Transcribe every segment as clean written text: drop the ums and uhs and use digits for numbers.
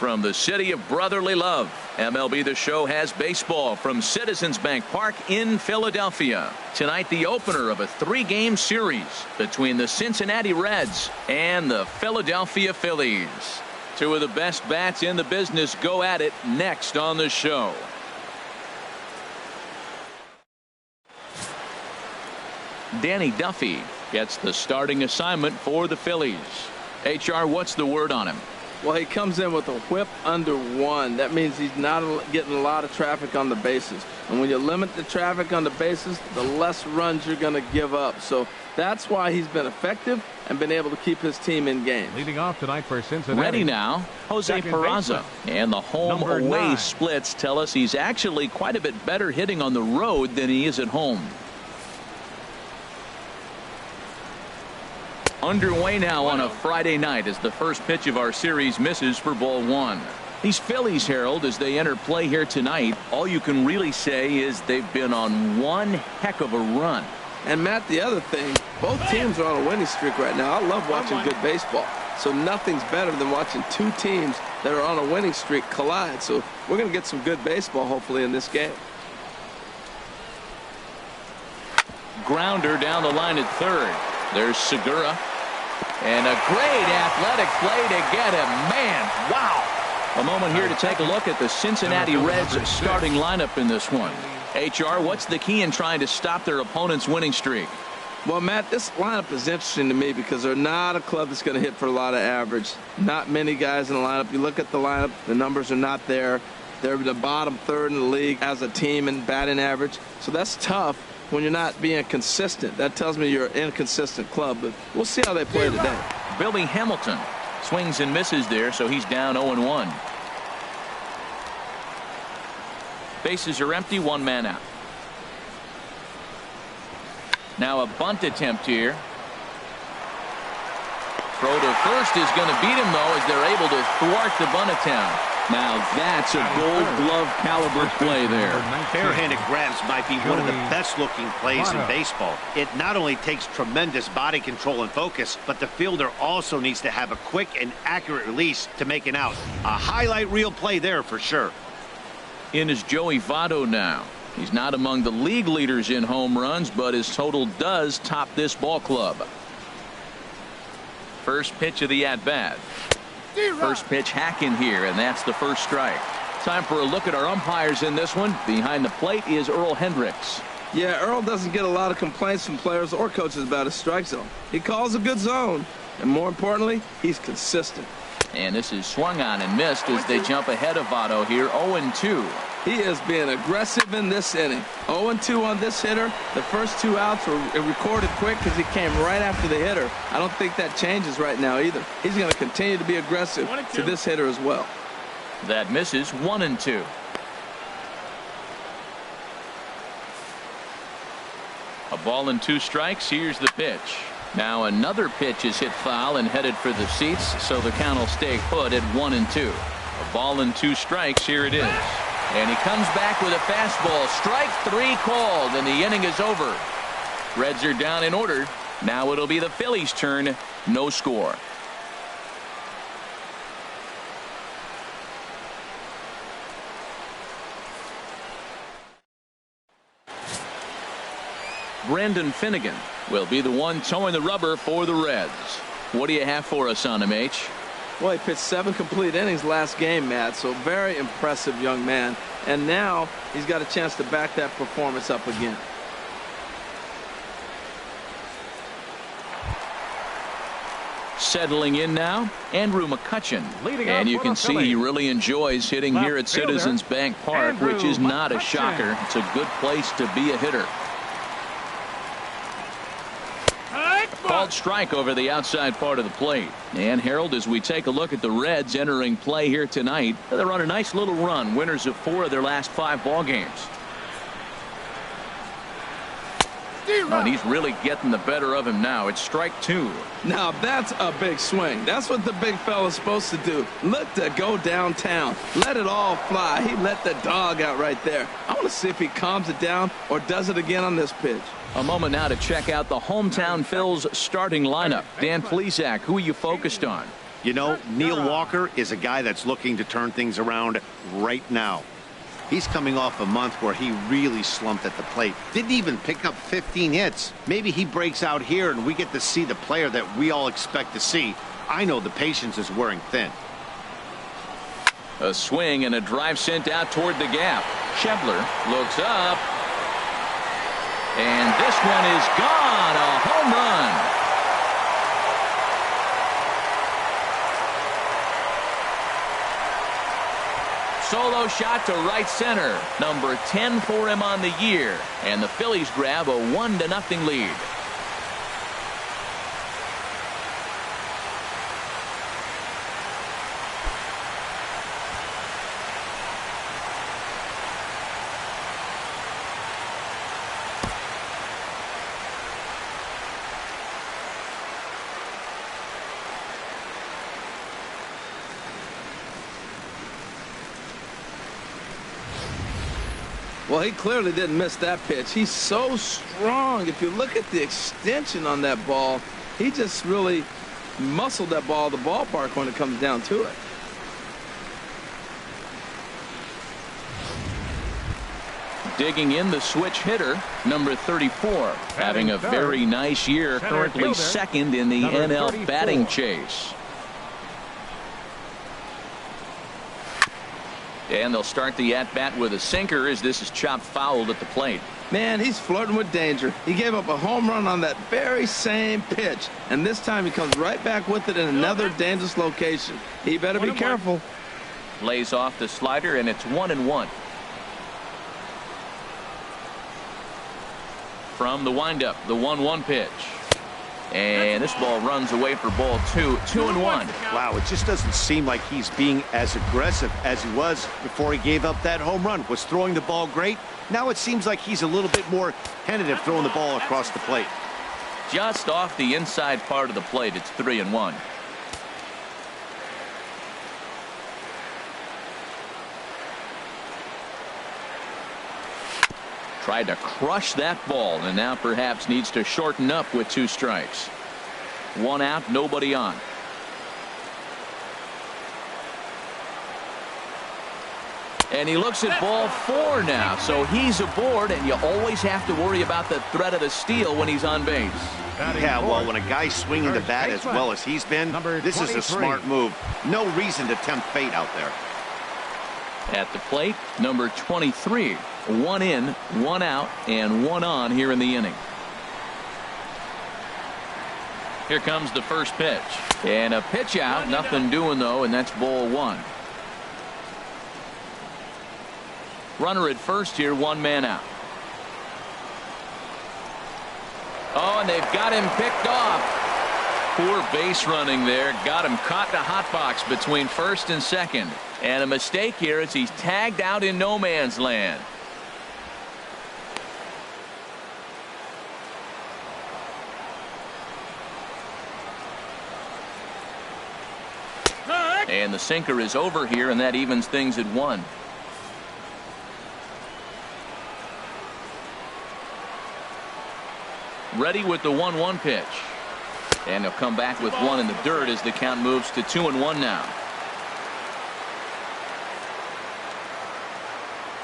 from the city of brotherly love, MLB The Show has baseball from Citizens Bank Park in Philadelphia. Tonight, the opener of a 3-game series between the Cincinnati Reds and the Philadelphia Phillies. Two of the best bats in the business go at it next on the show. Danny Duffy gets the starting assignment for the Phillies. HR, what's the word on him? Well, he comes in with a whip under 1. That means he's not getting a lot of traffic on the bases. And when you limit the traffic on the bases, the less runs you're going to give up. So that's why he's been effective and been able to keep his team in games. Leading off tonight for Cincinnati. Ready now, Jose Peraza. And the home-away splits tell us he's actually quite a bit better hitting on the road than he is at home. Underway now on a Friday night as the first pitch of our series misses for ball 1. These Phillies, Harold, as they enter play here tonight, all you can really say is they've been on one heck of a run. And Matt, the other thing, both teams are on a winning streak right now. I love watching good baseball. So nothing's better than watching two teams that are on a winning streak collide. So we're going to get some good baseball hopefully in this game. Grounder down the line at third. There's Segura. And a great athletic play to get him. Man, wow. A moment here to take a look at the Cincinnati Reds starting lineup in this one. HR, what's the key in trying to stop their opponent's winning streak? Well, Matt, this lineup is interesting to me because they're not a club that's going to hit for a lot of average. Not many guys in the lineup. You look at the lineup, the numbers are not there. They're the bottom third in the league as a team in batting average. So that's tough when you're not being consistent. That tells me you're an inconsistent club, but we'll see how they play today. Billy Hamilton swings and misses there, so he's down 0-1. Bases are empty, 1 man out. Now a bunt attempt here. Throw to first is going to beat him, though, as they're able to thwart the bunt attempt. Now that's a gold glove caliber play there. Barehanded grabs might be one of the best looking plays in baseball. It not only takes tremendous body control and focus, but the fielder also needs to have a quick and accurate release to make an out. A highlight reel play there for sure. In is Joey Votto now. He's not among the league leaders in home runs, but his total does top this ball club. First pitch of the at-bat. First pitch hack in here, and that's the first strike. Time for a look at our umpires in this one. Behind the plate is Earl Hendricks. Yeah, Earl doesn't get a lot of complaints from players or coaches about his strike zone. He calls a good zone, and more importantly, he's consistent. And this is swung on and missed as they jump ahead of Votto here, 0-2. He is being aggressive in this inning. 0-2 on this hitter. The first 2 outs were recorded quick because he came right after the hitter. I don't think that changes right now either. He's going to continue to be aggressive to this hitter as well. That misses, 1-2. A ball and 2 strikes. Here's the pitch. Now another pitch is hit foul and headed for the seats, so the count will stay put at 1-2. A ball and 2 strikes. Here it is. And he comes back with a fastball. Strike 3 called, and the inning is over. Reds are down in order. Now it'll be the Phillies' turn. No score. Brandon Finnegan will be the one towing the rubber for the Reds. What do you have for us on him, H? Well, he pitched 7 complete innings last game, Matt, so very impressive young man. And now he's got a chance to back that performance up again. Settling in now, Andrew McCutchen. And you can see he really enjoys hitting here at Citizens Bank Park, which is not a shocker. It's a good place to be a hitter. Called strike over the outside part of the plate. And Harold, as we take a look at the Reds entering play here tonight, they're on a nice little run, winners of 4 of their last 5 ball games. Oh, and he's really getting the better of him now. It's strike 2. Now that's a big swing. That's what the big fella's supposed to do. Look to go downtown. Let it all fly. He let the dog out right there. I want to see if he calms it down or does it again on this pitch. A moment now to check out the hometown Phils starting lineup. Dan Plesac, who are you focused on? You know, Neil Walker is a guy that's looking to turn things around right now. He's coming off a month where he really slumped at the plate. Didn't even pick up 15 hits. Maybe he breaks out here and we get to see the player that we all expect to see. I know the patience is wearing thin. A swing and a drive sent out toward the gap. Schebler looks up. And this one is gone. A home run. Solo shot to right center. Number 10 for him on the year. And the Phillies grab a 1-0 lead. Well, he clearly didn't miss that pitch. He's so strong. If you look at the extension on that ball, he just really muscled that ball to the ballpark when it comes down to it. Digging in, the switch hitter, number 34, having a very nice year, currently second in the NL batting chase. And they'll start the at-bat with a sinker as this is chopped fouled at the plate. Man, he's flirting with danger. He gave up a home run on that very same pitch, and this time he comes right back with it in another dangerous location. He better be careful. Lays off the slider, and it's 1-1. From the windup, the 1-1 pitch. And this ball runs away for ball 2. 2-1. Wow, it just doesn't seem like he's being as aggressive as he was before he gave up that home run. Was throwing the ball great. Now it seems like he's a little bit more tentative throwing the ball across the plate. Just off the inside part of the plate, it's 3-1. Tried to crush that ball, and now perhaps needs to shorten up with 2 strikes. 1 out, nobody on. And he looks at ball 4 now, so he's aboard, and you always have to worry about the threat of the steal when he's on base. Yeah, well, when a guy's swinging the bat as well as he's been, this is a smart move. No reason to tempt fate out there. At the plate, number 23. 1 in, 1 out, and 1 on here in the inning. Here comes the first pitch. And a pitch out. Nothing doing, though, and that's ball 1. Runner at first here, 1 man out. Oh, and they've got him picked off. Poor base running there. Got him caught in a hot box between first and second. And a mistake here as he's tagged out in no man's land. And the sinker is over here, and that evens things at 1. Ready with the 1-1 pitch. And he'll come back with 1 in the dirt as the count moves to 2-1 now.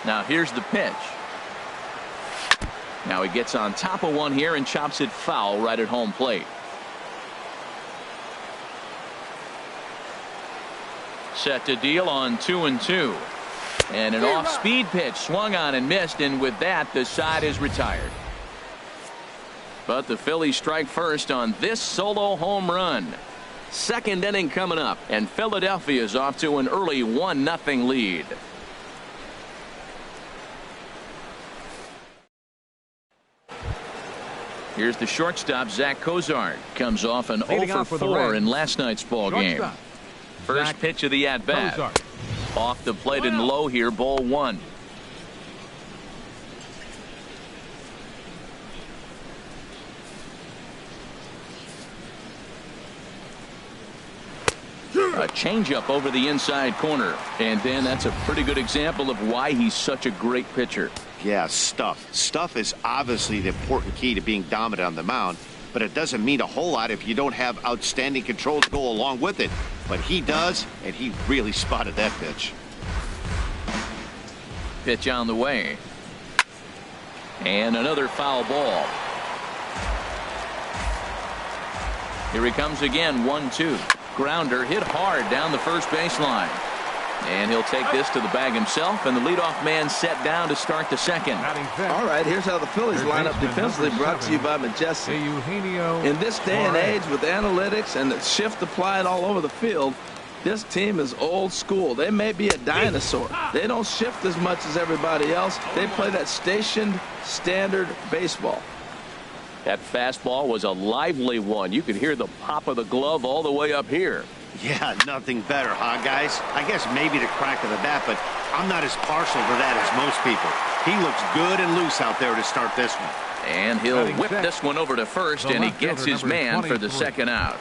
Now here's the pitch. Now he gets on top of 1 here and chops it foul right at home plate. Set to deal on 2-2. And an off-speed pitch swung on and missed, and with that the side is retired. But the Phillies strike first on this solo home run. Second inning coming up, and Philadelphia is off to an early 1-0 lead. Here's the shortstop, Zach Cozart. Comes off an 0 for 4 in last night's ball game. First pitch of the at-bat. Off the plate and low here, ball 1. A changeup over the inside corner. And then that's a pretty good example of why he's such a great pitcher. Yeah, stuff. Stuff is obviously the important key to being dominant on the mound. but it doesn't mean a whole lot if you don't have outstanding control to go along with it. But he does, and he really spotted that pitch. Pitch on the way. And another foul ball. Here he comes again, 1-2. Grounder hit hard down the first baseline. And he'll take this to the bag himself, and the leadoff man set down to start the second. All right, here's how the Phillies line up defensively, brought to you by Majestic. In this day and age, with analytics and the shift applied all over the field, this team is old school. They may be a dinosaur. They don't shift as much as everybody else. They play that stationed, standard baseball. That fastball was a lively one. You could hear the pop of the glove all the way up here. Yeah, nothing better, huh, guys? I guess maybe the crack of the bat, but I'm not as partial to that as most people. He looks good and loose out there to start this one. And he'll whip this one over to first, and he gets his man for the second out.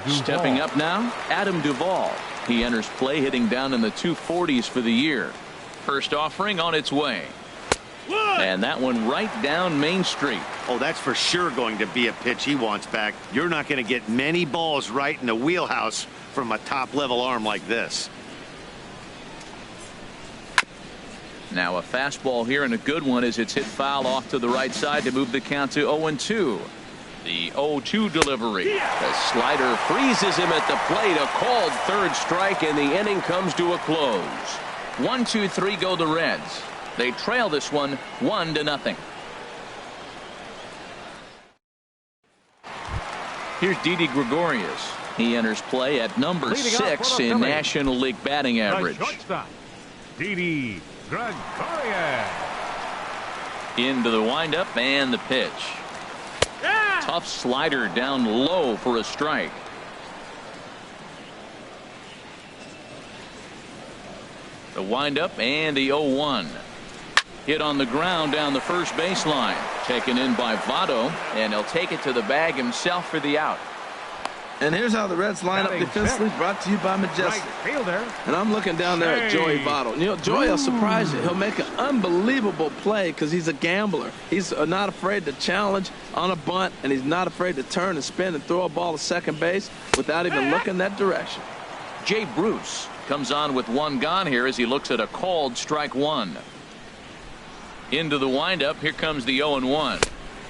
Stepping up now, Adam Duvall. He enters play hitting down in the 240s for the year. First offering on its way. And that one right down Main Street. Oh, that's for sure going to be a pitch he wants back. You're not going to get many balls right in the wheelhouse from a top-level arm like this. Now a fastball here and a good one as it's hit foul off to the right side to move the count to 0-2. The 0-2 delivery. The slider freezes him at the plate. A called third strike, and the inning comes to a close. 1-2-3 go the Reds. They trail this one 1-0. Here's Didi Gregorius. He enters play at number 6 in National League batting average. Didi Gregorius. Into the windup and the pitch. Tough slider down low for a strike. The windup and the 0-1. Hit on the ground down the first baseline. Taken in by Votto, and he'll take it to the bag himself for the out. And here's how the Reds line up defensively, brought to you by Majestic. And I'm looking down there at Joey Votto. You know, Joey will surprise you. He'll make an unbelievable play because he's a gambler. He's not afraid to challenge on a bunt, and he's not afraid to turn and spin and throw a ball to second base without even looking that direction. Jay Bruce comes on with one gone here as he looks at a called strike one. Into the windup. Here comes the 0-1.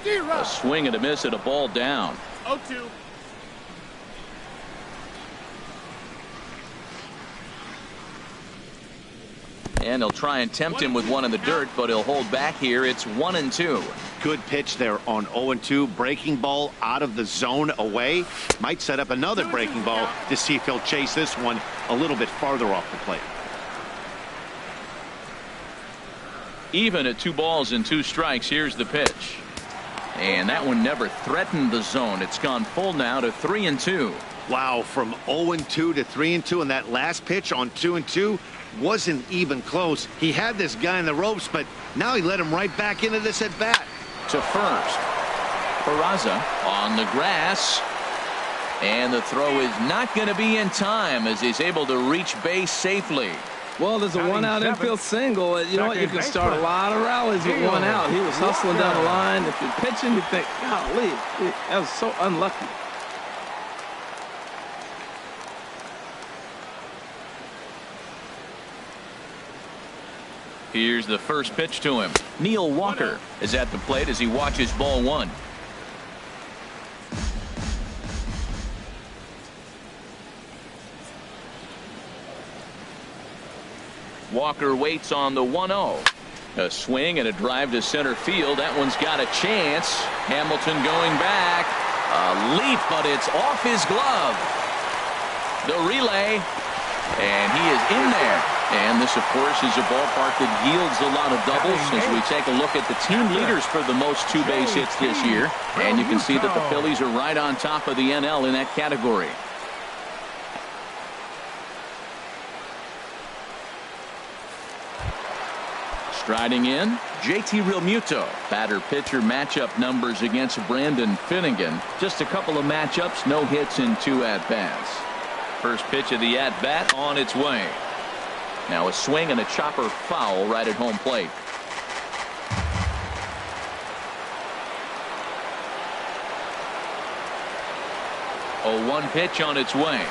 A swing and a miss at a ball down. 0-2. And he'll try and tempt him with one in the dirt, but he'll hold back here. It's 1-2. Good pitch there on 0-2. Breaking ball out of the zone away. Might set up another breaking ball to see if he'll chase this one a little bit farther off the plate. Even at 2 balls and 2 strikes. Here's the pitch. And that one never threatened the zone. It's gone full now to 3-2. Wow, from 0-2 to 3-2, and that last pitch on 2-2 wasn't even close. He had this guy in the ropes, but now he let him right back into this at bat. To first. Peraza on the grass. And the throw is not going to be in time as he's able to reach base safely. Well, there's a one-out infield single. You know what? You can start a lot of rallies with one out. He was hustling down the line. If you're pitching, you think, golly, that was so unlucky. Here's the first pitch to him. Neil Walker is at the plate as he watches ball one. Walker waits on the 1-0. A swing and a drive to center field. That one's got a chance. Hamilton going back. A leap, but it's off his glove. The relay. And he is in there. And this, of course, is a ballpark that yields a lot of doubles as we take a look at the team leaders for the most 2-base hits this year. And you can see that the Phillies are right on top of the NL in that category. Striding in, JT Realmuto. Batter-pitcher matchup numbers against Brandon Finnegan. Just a couple of matchups, no hits in 2 at-bats. First pitch of the at-bat on its way. Now a swing and a chopper foul right at home plate. 0-1 pitch on its way.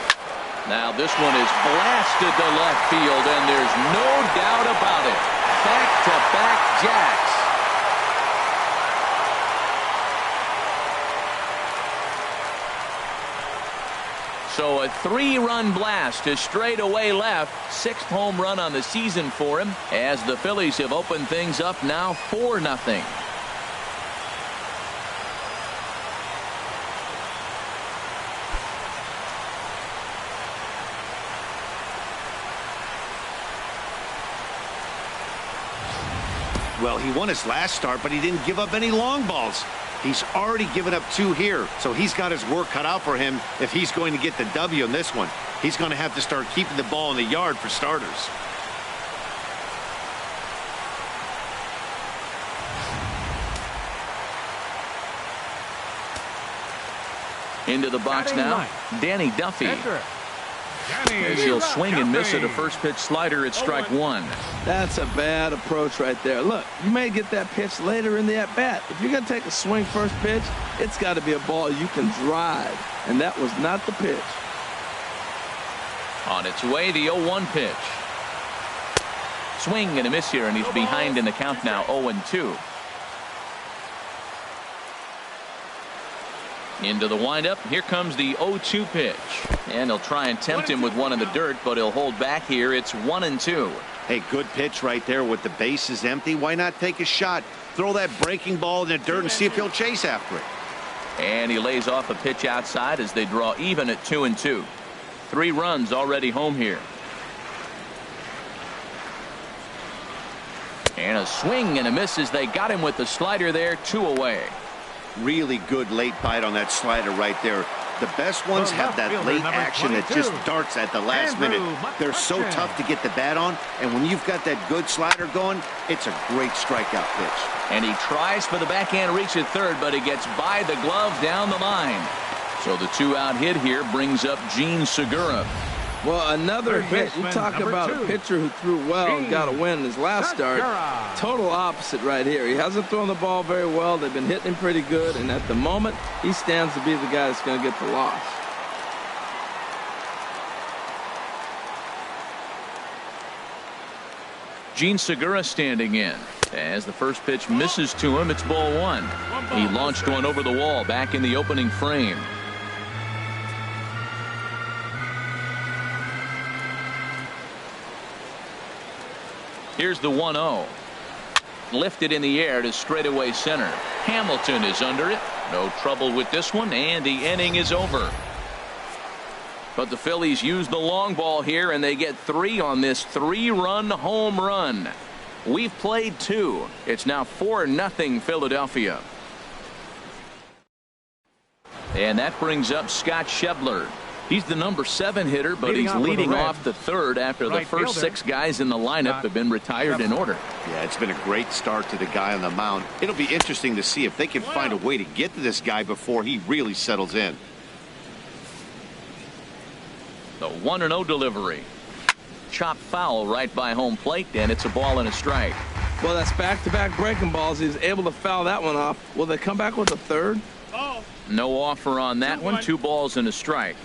Now this one is blasted to left field, and there's no doubt about it. Back-to-back jacks. So a 3-run blast to straightaway left. 6th home run on the season for him, as the Phillies have opened things up now 4-0. Well, he won his last start, but he didn't give up any long balls. He's already given up 2 here, so he's got his work cut out for him if he's going to get the W in this one. He's going to have to start keeping the ball in the yard for starters. Into the box now, Danny Duffy. As he'll swing and miss at a first pitch slider at strike 1. That's a bad approach right there. Look, you may get that pitch later in the at-bat. If you're going to take a swing first pitch, it's got to be a ball you can drive. And that was not the pitch. On its way, the 0-1 pitch. Swing and a miss here, and he's behind in the count now, 0-2. Into the windup. Here comes the 0-2 pitch. And he'll try and tempt him with one in the dirt, but he'll hold back here. It's 1-2. Hey, good pitch right there with the bases empty. Why not take a shot? Throw that breaking ball in the dirt and see if he'll chase after it. And he lays off a pitch outside as they draw even at 2-2. 3 runs already home here. And a swing and a miss as they got him with the slider there, 2 away. Really good late bite on that slider right there. The best ones have that late action that just darts at the last minute. They're so tough to get the bat on, and when you've got that good slider going, it's a great strikeout pitch. And he tries for the backhand reach at third, but he gets by the glove down the line. So the 2-out hit here brings up Gene Segura. Well, another hit. You talk about a pitcher who threw well and got a win in his last start. Total opposite right here. He hasn't thrown the ball very well. They've been hitting him pretty good, and at the moment, he stands to be the guy that's going to get the loss. Gene Segura standing in. As the first pitch misses to him, it's ball 1. He launched one over the wall back in the opening frame. Here's the 1-0. Lifted in the air to straightaway center. Hamilton is under it. No trouble with this one, and the inning is over. But the Phillies use the long ball here, and they get 3 on this 3-run home run. We've played 2. It's now 4-0 Philadelphia. And that brings up Scott Schebler. He's the number 7 hitter, but he's leading off the third after the first 6 guys in the lineup have been retired in order. Yeah, it's been a great start to the guy on the mound. It'll be interesting to see if they can find a way to get to this guy before he really settles in. The 1-0 delivery. Chopped foul right by home plate, and it's a ball and a strike. Well, that's back-to-back breaking balls. He's able to foul that one off. Will they come back with a third? No offer on that one. 2 balls and a strike.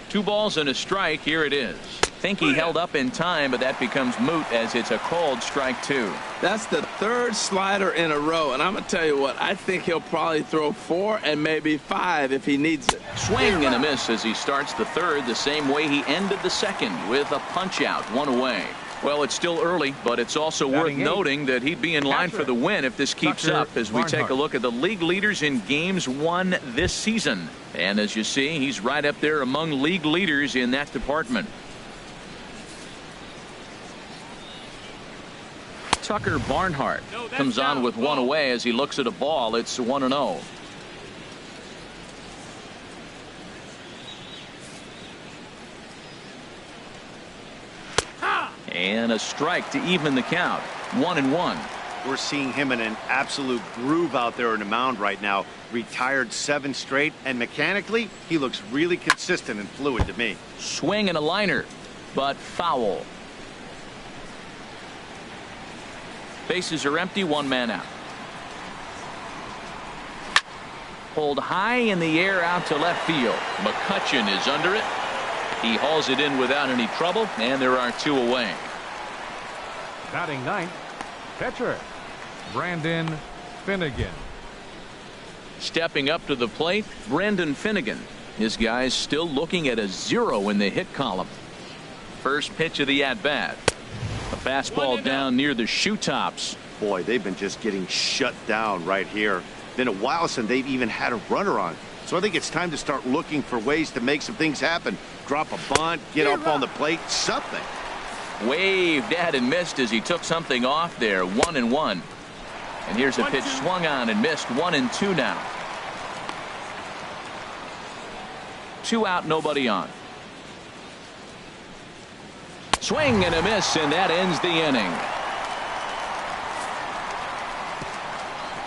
Two balls and a strike. Here it is. Think he held up in time, but that becomes moot as it's a called strike 2. That's the 3rd slider in a row, and I'm going to tell you what, I think he'll probably throw 4 and maybe 5 if he needs it. Swing and a miss as he starts the 3rd the same way he ended the 2nd with a punch out, 1 away. Well, it's still early, but it's also worth noting that he'd be in line for the win if this keeps up as we take a look at the league leaders in games won this season. And as you see, he's right up there among league leaders in that department. Tucker Barnhart comes on with 1 away as he looks at a ball. It's 1-0. And a strike to even the count. 1-1. We're seeing him in an absolute groove out there on the mound right now. Retired 7 straight, and mechanically, he looks really consistent and fluid to me. Swing and a liner, but foul. Bases are empty, 1 man out. pulled high in the air out to left field. McCutchen is under it. He hauls it in without any trouble, and there are 2 away. Batting ninth, pitcher Brandon Finnegan. Stepping up to the plate, Brendan Finnegan. His guy's still looking at a 0 in the hit column. First pitch of the at-bat. A fastball down near the shoe tops. Boy, they've been just getting shut down right here. Been a while since they've even had a runner on. So I think it's time to start looking for ways to make some things happen. Drop a bunt, get up on the plate, something. Waved at and missed as he took something off there. 1-1. And here's a pitch swung on and missed. 1-2 now. 2 out, nobody on. Swing and a miss, and that ends the inning.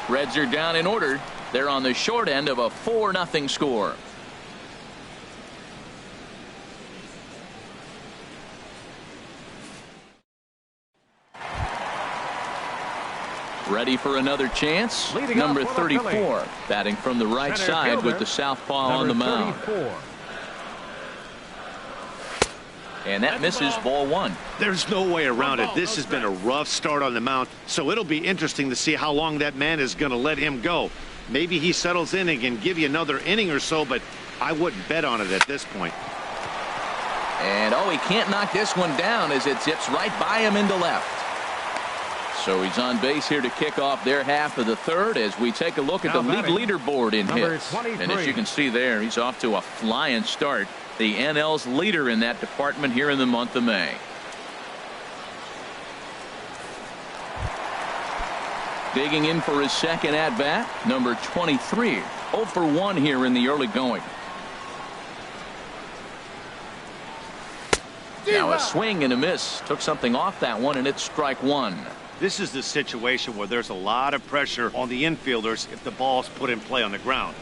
Reds are down in order. They're on the short end of a 4-0 score. Ready for another chance. Leading Number off for the 34, Phillies. batting from the right Center side fielder, with the southpaw on number the mound. 34. And that misses, ball 1. There's no way around it. This has been a rough start on the mound, so it'll be interesting to see how long that man is going to let him go. Maybe he settles in and can give you another inning or so, but I wouldn't bet on it at this point. And he can't knock this one down as it zips right by him into left. So he's on base here to kick off their half of the third as we take a look at the league leaderboard in hits. And as you can see there, he's off to a flying start. The NL's leader in that department here in the month of May. Digging in for his second at-bat, number 23. 0 for 1 here in the early going. Now a swing and a miss. Took something off that one, and it's strike 1. This is the situation where there's a lot of pressure on the infielders if the ball's put in play on the ground.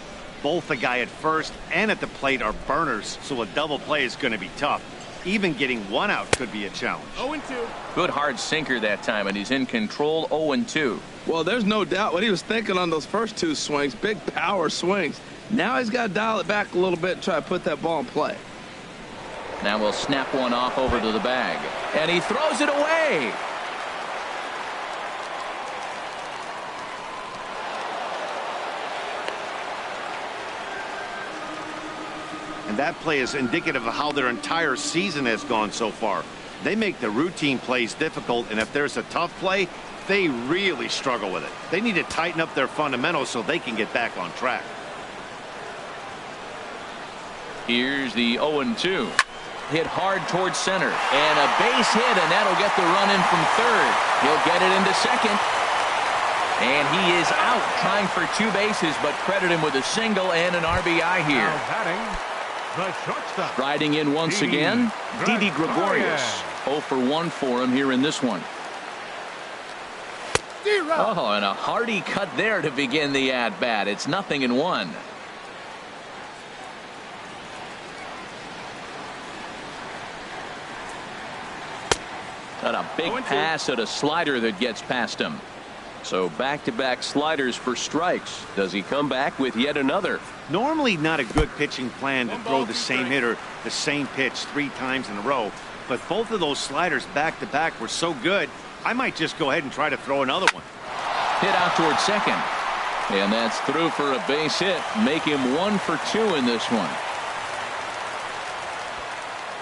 Both the guy at first and at the plate are burners, so a double play is going to be tough. Even getting 1 out could be a challenge. 0-2. Good hard sinker that time, and he's in control. 0-2. Well, there's no doubt what he was thinking on those first 2 swings. Big power swings. Now he's got to dial it back a little bit and try to put that ball in play. Now we'll snap one off over to the bag, and he throws it away. And that play is indicative of how their entire season has gone so far. They make the routine plays difficult, and if there's a tough play, they really struggle with it. They need to tighten up their fundamentals so they can get back on track. Here's the 0-2. Hit hard towards center, and a base hit, and that'll get the run in from third. He'll get it into second, and he is out trying for 2 bases, but credit him with a single and an RBI here. Now batting, the shortstop. Riding in once again, Didi Gregorius. 0 for 1 for him here in this one. Oh, and a hearty cut there to begin the at-bat. It's 0-1. And a big pass at a slider that gets past him. So back-to-back sliders for strikes. Does he come back with yet another? Normally not a good pitching plan to throw the same hitter the same pitch 3 times in a row, but both of those sliders back-to-back were so good, I might just go ahead and try to throw another one. Hit out towards second. And that's through for a base hit. Make him 1 for 2 in this one.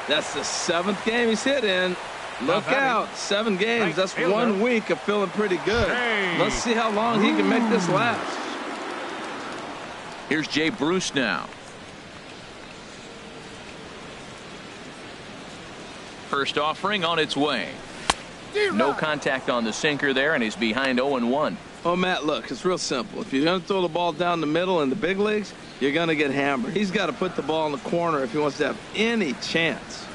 That's the 7th game he's hit in. Look out. 7 games. That's 1 week of feeling pretty good. Let's see how long he can make this last. Here's Jay Bruce now. First offering on its way. No contact on the sinker there, and he's behind 0-1. Oh, Matt, look, it's real simple. If you're going to throw the ball down the middle in the big leagues, you're going to get hammered. He's got to put the ball in the corner if he wants to have any chance.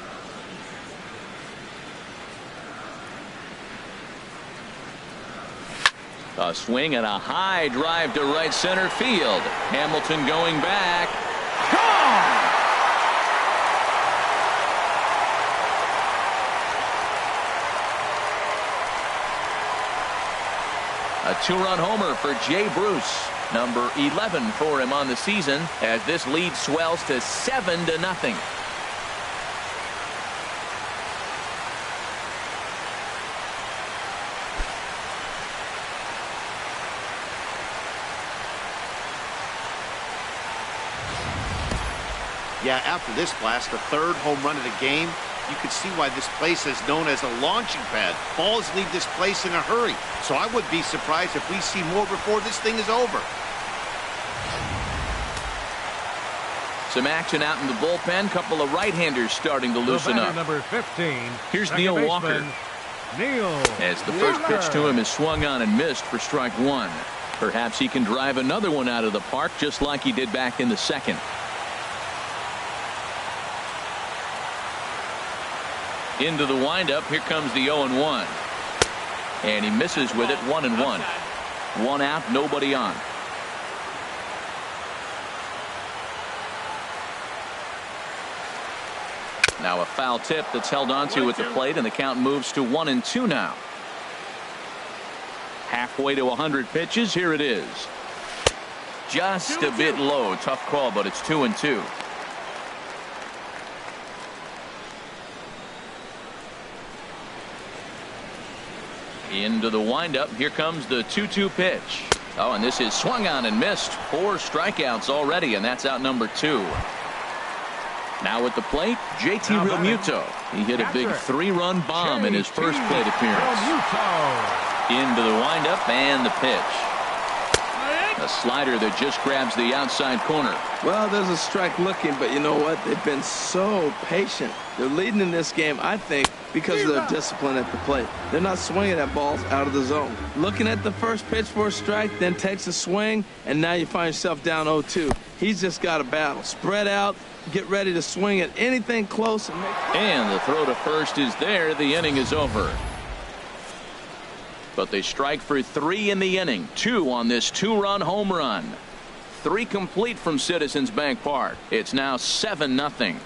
A swing and a high drive to right center field. Hamilton going back. Gone! A 2-run homer for Jay Bruce. Number 11 for him on the season as this lead swells to 7-0. Yeah, after this blast, the third home run of the game, you can see why this place is known as a launching pad. Balls leave this place in a hurry. So I would be surprised if we see more before this thing is over. Some action out in the bullpen. Couple of right-handers starting to loosen up. Number 15. Here's Neil Walker. As the first pitch to him is swung on and missed for strike one. Perhaps he can drive another one out of the park just like he did back in the second. Into the windup. Here comes the 0-1. And he misses with it. 1-1. One out, nobody on. Now a foul tip that's held onto at the plate, and the count moves to 1-2 now. Halfway to 100 pitches. Here it is. Just a bit low. Tough call, but it's 2-2. Into the windup. Here comes the 2-2 pitch. Oh, and this is swung on and missed. 4 strikeouts already, and that's out number 2. Now at the plate, JT Realmuto. He hit a big 3-run bomb in his first plate appearance. Into the windup and the pitch. A slider that just grabs the outside corner. Well, there's a strike looking, but you know what? They've been so patient. They're leading in this game, I think, because of their discipline at the plate. They're not swinging at balls out of the zone. Looking at the first pitch for a strike, then takes a swing, and now you find yourself down 0-2. He's just got a battle. Spread out, get ready to swing at anything close. And the throw to first is there. The inning is over. But they strike for 3 in the inning. 2 on this 2-run home run. 3 complete from Citizens Bank Park. It's now 7-0.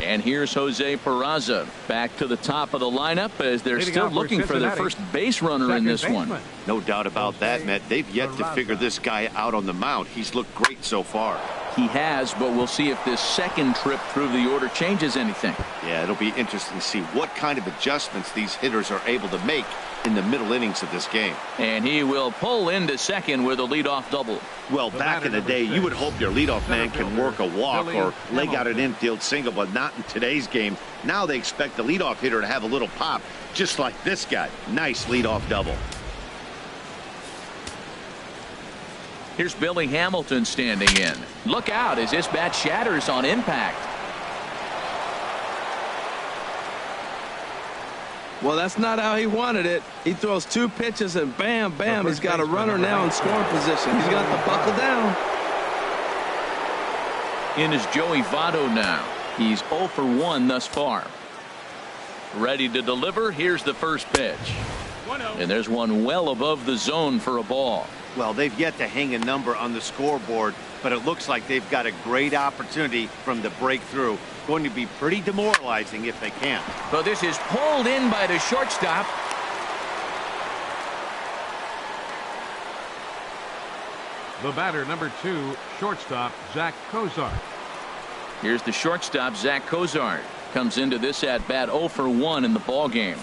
And here's Jose Peraza back to the top of the lineup as they're still looking for their first base runner in this one. No doubt about that, Matt. They've yet to figure this guy out on the mound. He's looked great so far. He has, but we'll see if this second trip through the order changes anything. Yeah, it'll be interesting to see what kind of adjustments these hitters are able to make in the middle innings of this game. And he will pull into second with a leadoff double. Well, back in the day, you would hope your leadoff man can work a walk or leg out an infield single, but not in today's game. Now they expect the leadoff hitter to have a little pop, just like this guy. Nice leadoff double. Here's Billy Hamilton standing in. Look out as this bat shatters on impact. Well, that's not how he wanted it. He throws 2 pitches and bam, bam, he's got a runner now in scoring position. He's got to buckle down. In is Joey Votto now. He's 0 for 1 thus far. Ready to deliver. Here's the first pitch. And there's one well above the zone for a ball. Well, they've yet to hang a number on the scoreboard, but it looks like they've got a great opportunity from the breakthrough. Going to be pretty demoralizing if they can. But this is pulled in by the shortstop. The batter, number 2, shortstop, Zach Cozart. Here's the shortstop, Zach Cozart. Comes into this at bat 0 for 1 in the ball game.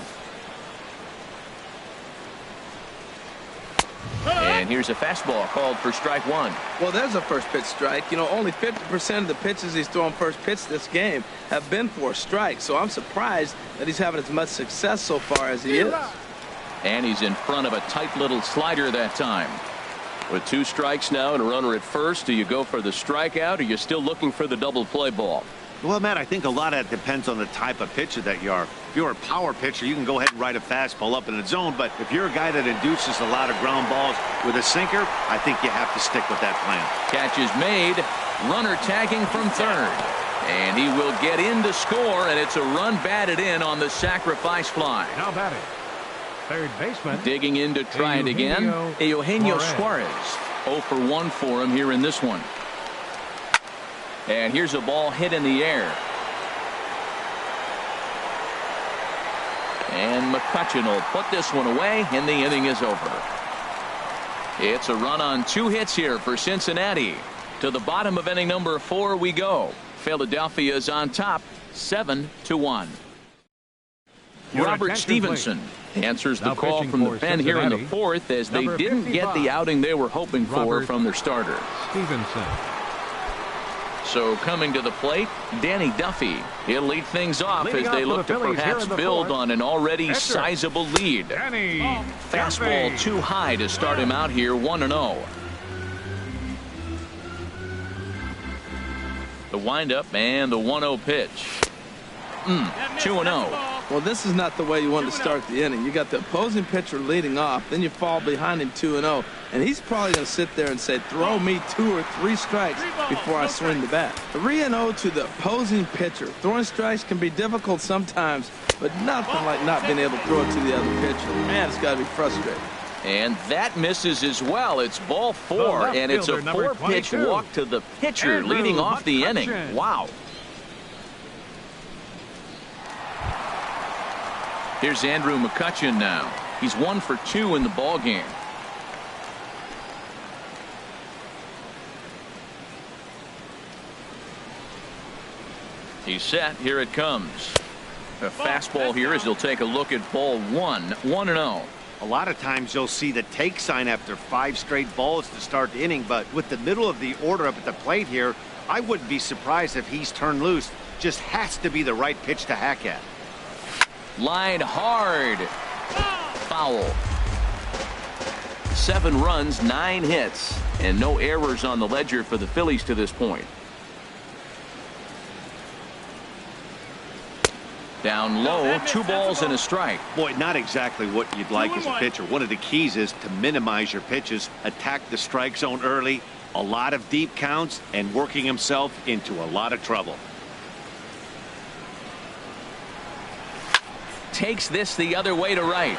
And here's a fastball called for strike 1. Well, there's a first pitch strike. You know, only 50% of the pitches he's throwing first pitch this game have been for a strike. So I'm surprised that he's having as much success so far as he is. And he's in front of a tight little slider that time. With 2 strikes now and a runner at first, do you go for the strikeout or are you still looking for the double play ball? Well, Matt, I think a lot of that depends on the type of pitcher that you are. If you're a power pitcher, you can go ahead and ride a fastball up in the zone. But if you're a guy that induces a lot of ground balls with a sinker, I think you have to stick with that plan. Catch is made. Runner tagging from third. And he will get in to score, and it's a run batted in on the sacrifice fly. Now batting, third baseman. Digging in to try it again. Eugenio Suarez. 0 for 1 for him here in this one. And here's a ball hit in the air. And McCutchen will put this one away, and the inning is over. It's a run on 2 hits here for Cincinnati. To the bottom of inning number 4 we go. Philadelphia is on top, 7-1. Robert Stevenson answers the call from the pen here in the 4th as they didn't get the outing they were hoping for from their starter. Stevenson. So coming to the plate, Danny Duffy. He'll lead things off as they look to perhaps build on an already sizable lead. Fastball too high to start him out here, 1-0. The windup and the 1-0 pitch. 2-0. Well, this is not the way you want to start the inning. You got the opposing pitcher leading off, then you fall behind him 2-0, and he's probably going to sit there and say, throw me 2 or 3 strikes before I swing the bat. 3-0 to the opposing pitcher. Throwing strikes can be difficult sometimes, but nothing like not being able to throw it to the other pitcher. Man, it's got to be frustrating. And that misses as well. It's ball 4, and it's a 4-pitch walk to the pitcher leading off the inning. Wow. Here's Andrew McCutchen now. He's 1 for 2 in the ball game. He's set. Here it comes. A fastball here as he'll take a look at ball 1. 1-0. A lot of times you'll see the take sign after 5 straight balls to start the inning, but with the middle of the order up at the plate here, I wouldn't be surprised if he's turned loose. Just has to be the right pitch to hack at. Line hard. Foul. 7 runs, 9 hits, and no errors on the ledger for the Phillies to this point. Down low, 2 balls and a strike. Boy, not exactly what you'd like as a pitcher. One of the keys is to minimize your pitches, attack the strike zone early, a lot of deep counts, and working himself into a lot of trouble. Takes this the other way to right.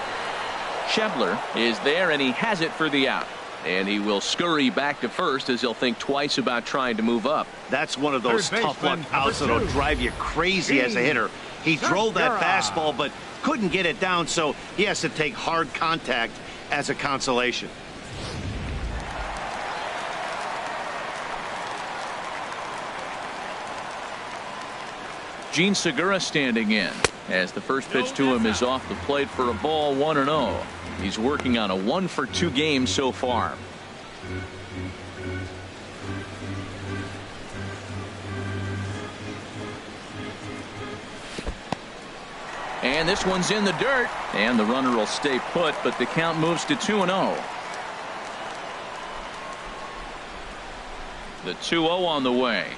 Schebler is there, and he has it for the out. And he will scurry back to first as he'll think twice about trying to move up. That's one of those tough luck outs that'll drive you crazy as a hitter. He drove that fastball but couldn't get it down, so he has to take hard contact as a consolation. Gene Segura standing in as the first pitch to him is off the plate for a ball, 1-0. He's working on a 1 for 2 game so far. And this one's in the dirt, and the runner will stay put, but the count moves to 2-0. The 2-0 on the way.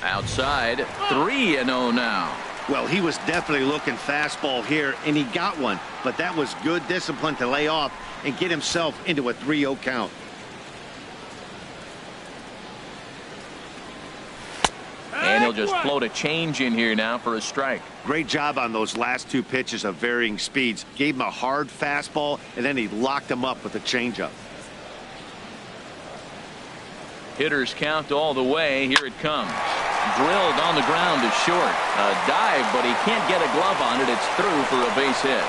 Outside, 3-0 now. Well, he was definitely looking fastball here, and he got one, but that was good discipline to lay off and get himself into a 3-0 count. And he'll just float a change in here now for a strike. Great job on those last 2 pitches of varying speeds. Gave him a hard fastball, and then he locked him up with a changeup. Hitters count all the way. Here it comes. Drilled on the ground to short. A dive, but he can't get a glove on it. It's through for a base hit.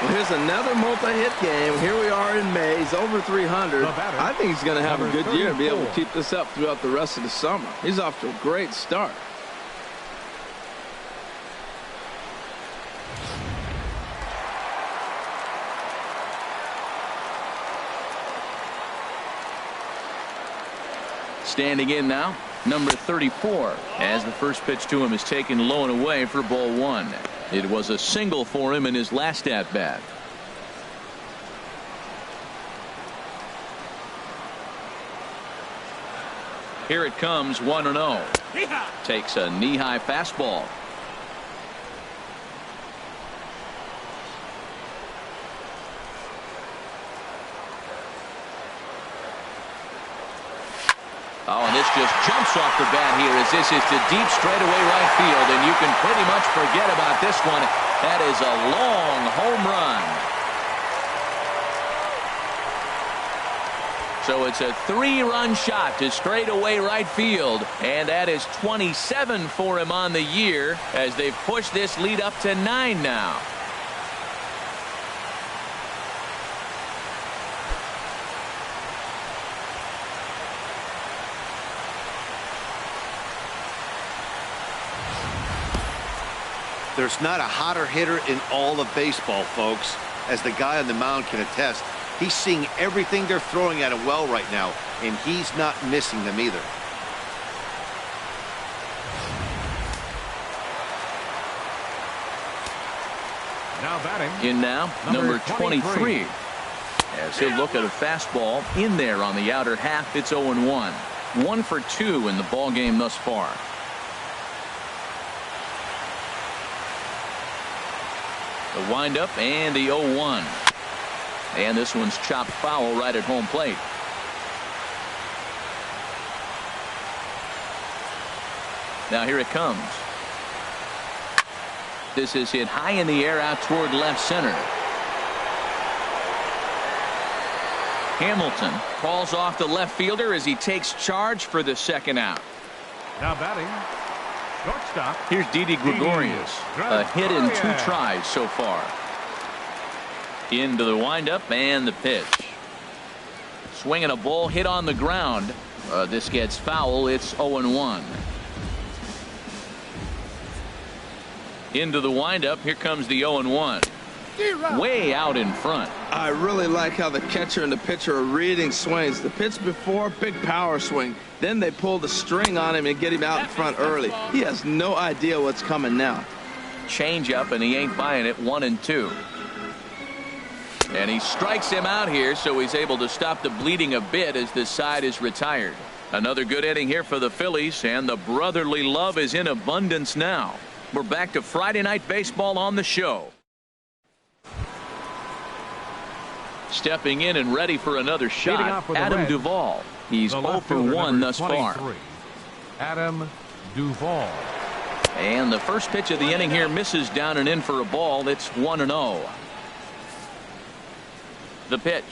Well, here's another multi-hit game. Here we are in May. He's over 300. I think he's going to have a good year and be able to keep this up throughout the rest of the summer. He's off to a great start. Standing in now, number 34, as the first pitch to him is taken low and away for ball 1. It was a single for him in his last at bat. Here it comes, 1-0. Takes a knee-high fastball. Oh, and this just jumps off the bat here as this is to deep straightaway right field, and you can pretty much forget about this one. That is a long home run. So it's a 3-run shot to straightaway right field, and that is 27 for him on the year as they've pushed this lead up to 9 now. There's not a hotter hitter in all of baseball, folks. As the guy on the mound can attest, he's seeing everything they're throwing at him well right now, and he's not missing them either. Now batting. In now, number 23. As he'll look at a fastball in there on the outer half, it's 0-1. 1 for 2 in the ball game thus far. The windup and the 0-1. And this one's chopped foul right at home plate. Now here it comes. This is hit high in the air out toward left center. Hamilton calls off the left fielder as he takes charge for the second out. Now batting. Shortstop. Here's Didi Gregorius. A hit in 2 tries so far. Into the windup and the pitch. Swinging a ball hit on the ground. This gets foul. It's 0-1. Into the windup. Here comes the 0-1. Way out in front. I really like how the catcher and the pitcher are reading swings. The pitch before, big power swing. Then they pull the string on him and get him out in front early. He has no idea what's coming now. Change up, and he ain't buying it. 1-2. And he strikes him out here, so he's able to stop the bleeding a bit as this side is retired. Another good inning here for the Phillies, and the brotherly love is in abundance now. We're back to Friday Night Baseball on the show. Stepping in and ready for another shot, Adam Duvall. He's 0 for 1 thus far. Adam Duvall. And the first pitch of the inning here misses down and in for a ball. It's 1-0. The pitch.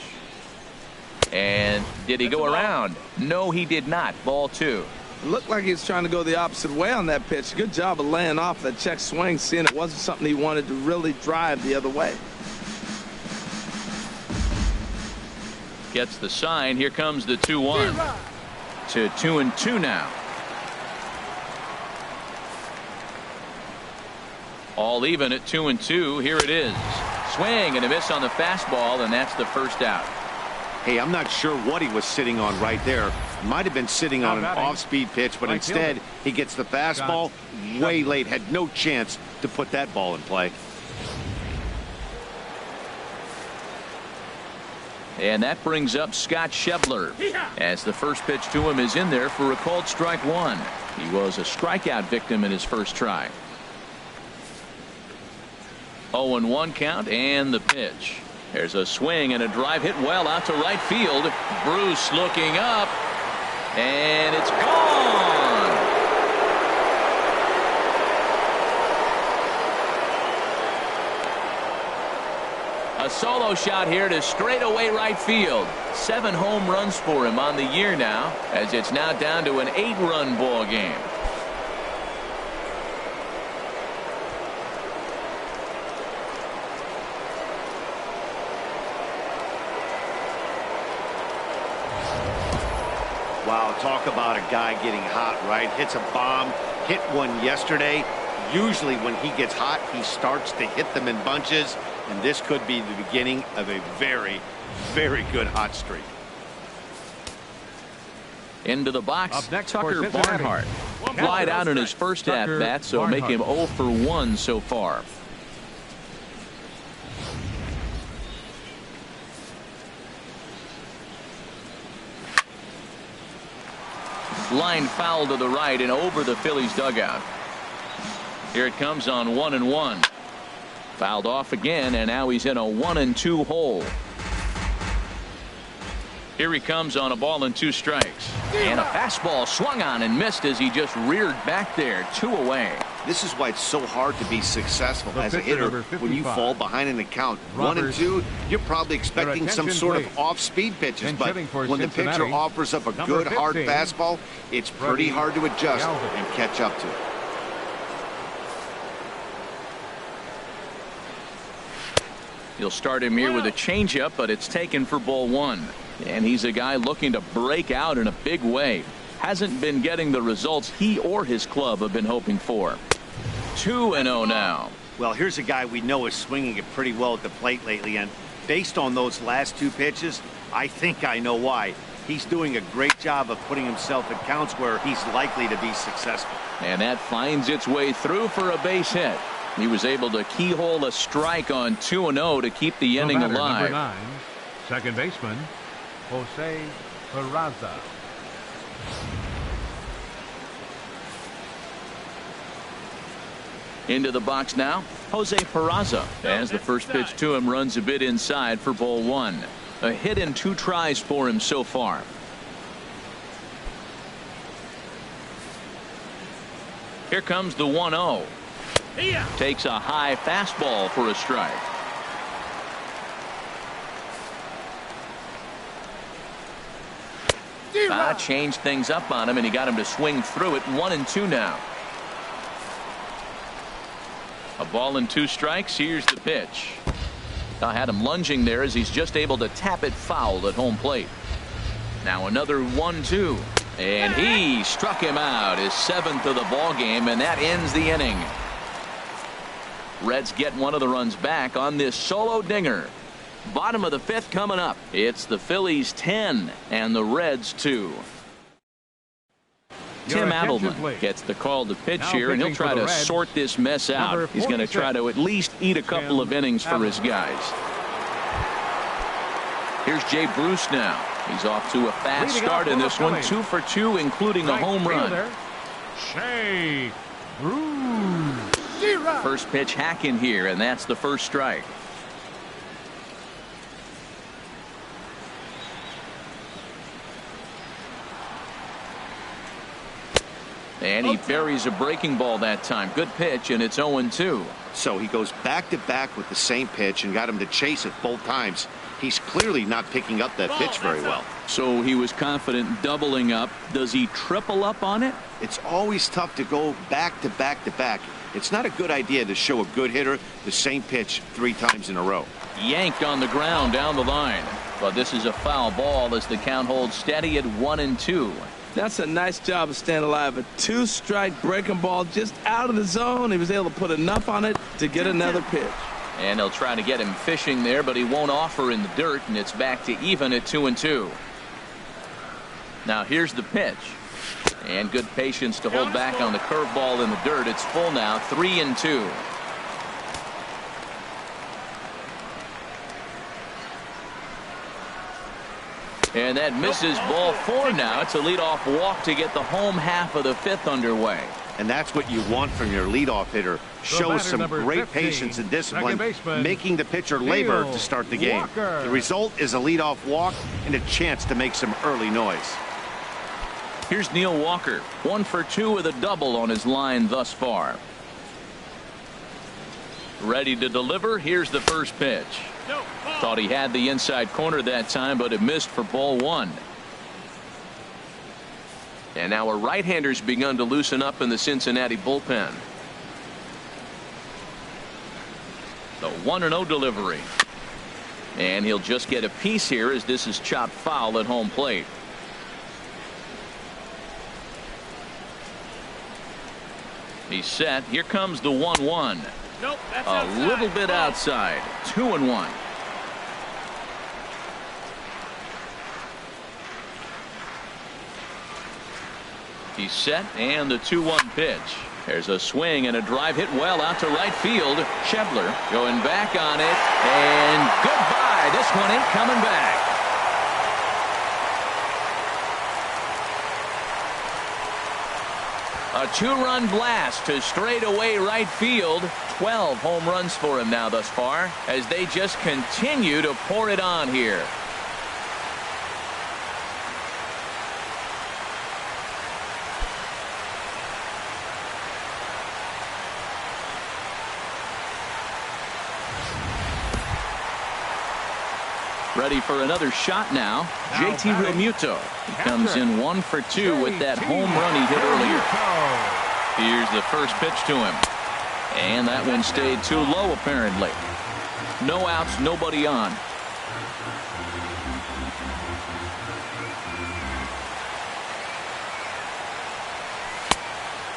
And did he go around? No, he did not. Ball 2. It looked like he was trying to go the opposite way on that pitch. Good job of laying off that check swing, seeing it wasn't something he wanted to really drive the other way. Gets the sign. Here comes the 2-1 to 2-2 now. All even at 2-2. Here it is. Swing and a miss on the fastball, and that's the first out. Hey, I'm not sure what he was sitting on right there. Might have been sitting on an off-speed pitch, but instead he gets the fastball way late. Had no chance to put that ball in play. And that brings up Scott Schebler as the first pitch to him is in there for a called strike 1. He was a strikeout victim in his first try. 0-1 count and the pitch. There's a swing and a drive hit well out to right field. Bruce looking up, and it's gone. A solo shot here to straightaway right field. 7 home runs for him on the year now, as it's now down to an 8-run ball game. Wow, talk about a guy getting hot, right? Hits a bomb, hit one yesterday. Usually when he gets hot, he starts to hit them in bunches, and this could be the beginning of a very, very good hot streak. Into the box, Up next Tucker for Cincinnati. Barnhart. Flied out in his first at-bat, so Barnhart. make him 0 for 1 so far. Line foul to the right and over the Phillies dugout. Here it comes on 1-1. Fouled off again, and now he's in a 1-2 hole. Here he comes on a ball and 2 strikes. And a fastball swung on and missed as he just reared back there. 2 away. This is why it's so hard to be successful The as a pitcher, hitter number when you 55. fall behind in the count. 1 and Roberts. 2, you're probably expecting some attention, sort please. of off-speed pitches, And but hitting for when the pitcher Cincinnati, offers up a number good hard 15, fastball, it's pretty hard to adjust Galvin. and catch up to. He'll start him here with a changeup, but it's taken for ball 1. And he's a guy looking to break out in a big way. Hasn't been getting the results he or his club have been hoping for. 2-0 now. Well, here's a guy we know is swinging it pretty well at the plate lately, and based on those last 2 pitches, I think I know why. He's doing a great job of putting himself in counts where he's likely to be successful. And that finds its way through for a base hit. He was able to keyhole a strike on 2-0 to keep the inning alive. Number 9, second baseman, Jose Peraza. Into the box now, Jose Peraza, as the first pitch to him runs a bit inside for ball 1. A hit in 2 tries for him so far. Here comes the 1-0. Takes a high fastball for a strike. Changed things up on him, and he got him to swing through it. 1-2 now. A ball and 2 strikes. Here's the pitch. I had him lunging there as he's just able to tap it foul at home plate. Now another 1-2, and he struck him out, his 7th of the ball game, and that ends the inning. Reds get one of the runs back on this solo dinger. Bottom of the 5th coming up. It's the Phillies 10 and the Reds 2. Tim Adelman gets the call to pitch here, and he'll try to sort this mess out. He's going to try to at least eat a couple of innings for his guys. Here's Jay Bruce now. He's off to a fast start in this one. 2 for 2, including a home run. Jay Bruce. First pitch hack in here, and that's the first strike. And he buries a breaking ball that time. Good pitch, and it's 0-2. So he goes back-to-back with the same pitch and got him to chase it both times. He's clearly not picking up that pitch very well. So he was confident doubling up. Does he triple up on it? It's always tough to go back-to-back-to-back. It's not a good idea to show a good hitter the same pitch 3 times in a row. Yanked on the ground down the line. But this is a foul ball as the count holds steady at 1-2. That's a nice job of staying alive. A 2-strike breaking ball just out of the zone. He was able to put enough on it to get another pitch. And they'll try to get him fishing there, but he won't offer in the dirt, and it's back to even at 2-2. Now here's the pitch. And good patience to hold back on the curveball in the dirt. It's full now, 3-2. And that misses ball 4 now. It's a leadoff walk to get the home half of the 5th underway. And that's what you want from your leadoff hitter. Shows some great patience and discipline, making the pitcher labor to start the game. The result is a leadoff walk and a chance to make some early noise. Here's Neil Walker, 1 for 2 with a double on his line thus far. Ready to deliver. Here's the first pitch. Thought he had the inside corner that time, but it missed for ball 1. And now a right-hander's begun to loosen up in the Cincinnati bullpen. The 1-0 delivery. And he'll just get a piece here as this is chopped foul at home plate. He's set. Here comes the 1-1. Nope, that's a little bit outside. 2-1. He's set, and the 2-1 pitch. There's a swing and a drive hit well out to right field. Schebler going back on it, and goodbye. This one ain't coming back. A 2-run blast to straightaway right field. 12 home runs for him now thus far as they just continue to pour it on here. Ready for another shot now. JT Realmuto. He comes in 1 for 2 with that home run he hit earlier. Here's the first pitch to him. And that one stayed too low apparently. No outs, nobody on.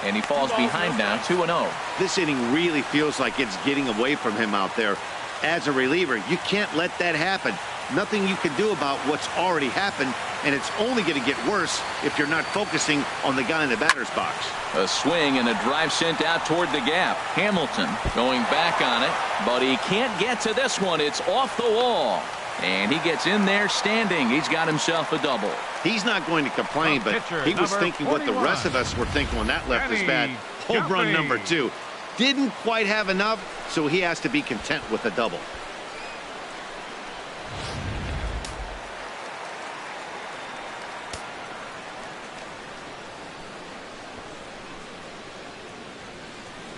And he falls behind now, 2-0. This inning really feels like it's getting away from him out there. As a reliever, you can't let that happen. Nothing you can do about what's already happened, and it's only going to get worse if you're not focusing on the guy in the batter's box. A swing and a drive sent out toward the gap. Hamilton going back on it, but he can't get to this one. It's off the wall. And he gets in there standing. He's got himself a double. He's not going to complain, but he was thinking what the rest of us were thinking when that left his bat. Home run number 2. Didn't quite have enough, so he has to be content with a double.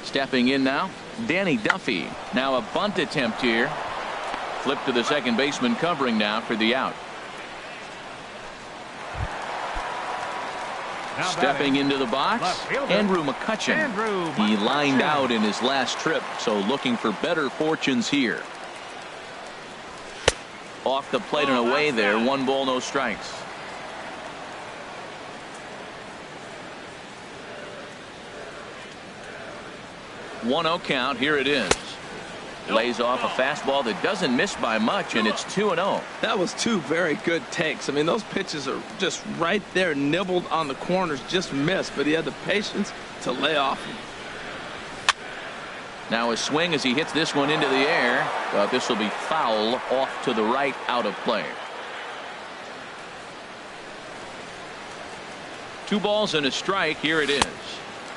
Stepping in now, Danny Duffy. Now a bunt attempt here. Flip to the second baseman covering now for the out. Stepping into the box, Andrew McCutchen. He lined out in his last trip, so looking for better fortunes here. Off the plate and away there, 1 ball, no strikes. One-0 count. Here it is. Lays off a fastball that doesn't miss by much, and it's 2-0. That was 2 very good takes. I mean, those pitches are just right there, nibbled on the corners, just missed, but he had the patience to lay off him. Now a swing as he hits this one into the air, but this will be foul off to the right, out of play. 2 balls and a strike. Here it is.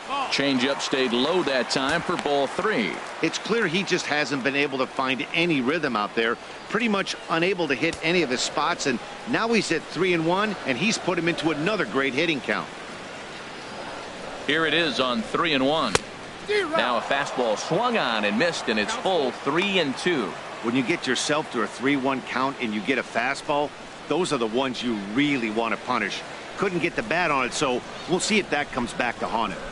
Changeup stayed low that time for ball 3. It's clear he just hasn't been able to find any rhythm out there. Pretty much unable to hit any of his spots, and now he's at 3-1, and he's put him into another great hitting count. Here it is on 3-1. Now a fastball swung on and missed, and it's full 3-2. When you get yourself to a 3-1 count and you get a fastball, those are the ones you really want to punish. Couldn't get the bat on it, so we'll see if that comes back to haunt him.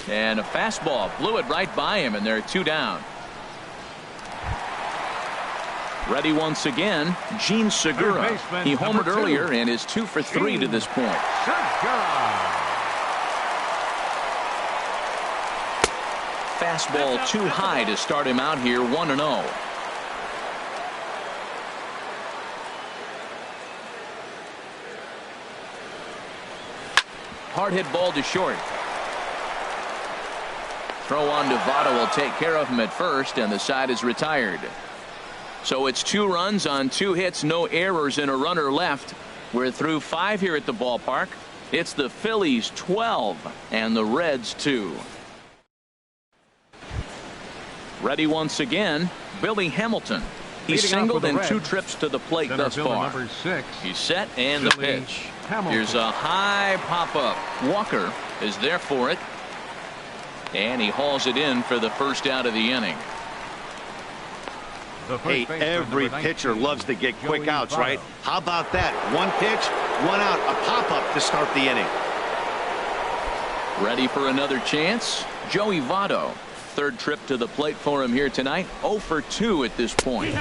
And a fastball blew it right by him, and they're 2 down. Ready once again, Gene Segura. He homered earlier and is 2 for 3 to this point. Fastball too high to start him out here, 1-0. Hard hit ball to short. Throw on to Votto will take care of him at first, and the side is retired. So it's 2 runs on 2 hits, no errors, and a runner left. We're through 5 here at the ballpark. It's the Phillies 12 and the Reds 2. Ready once again, Billy Hamilton. He's singled in 2 trips to the plate thus far. He's set, and the pitch. Here's a high pop-up. Walker is there for it. And he hauls it in for the first out of the inning. Hey, every pitcher loves to get quick outs, right? How about that? 1 pitch, 1 out, a pop-up to start the inning. Ready for another chance? Joey Votto. 3rd trip to the plate for him here tonight. 0 for 2 at this point.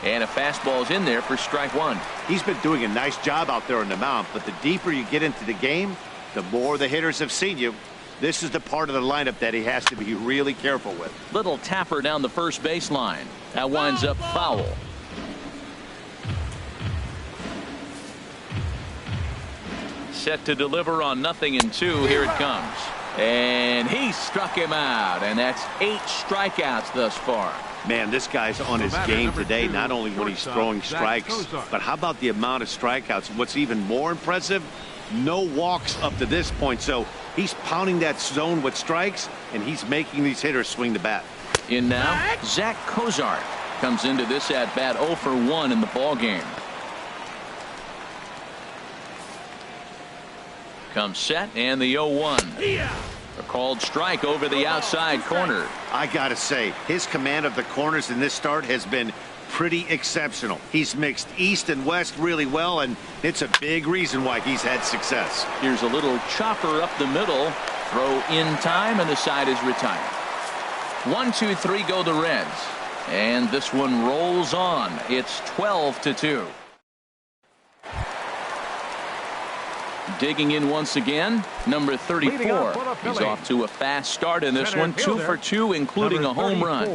And a fastball's in there for strike 1. He's been doing a nice job out there on the mound, but the deeper you get into the game, the more the hitters have seen you. This is the part of the lineup that he has to be really careful with. Little tapper down the first baseline. That winds up foul. Set to deliver on 0-2. Here it comes. And he struck him out. And that's 8 strikeouts thus far. Man, this guy's on his game today, not only when he's throwing strikes, but how about the amount of strikeouts? What's even more impressive, no walks up to this point. So he's pounding that zone with strikes, and he's making these hitters swing the bat. In now, Zach Cozart comes into this at bat 0 for 1 in the ball game. Comes set, and the 0-1. A called strike over the outside corner. I gotta say, his command of the corners in this start has been pretty exceptional. He's mixed east and west really well, and it's a big reason why he's had success. Here's a little chopper up the middle. Throw in time, and the side is retired. 1, 2, 3 go the Reds. And this one rolls on. It's 12-2. Digging in once again, number 34. He's off to a fast start in this one, 2 for 2, including a home run.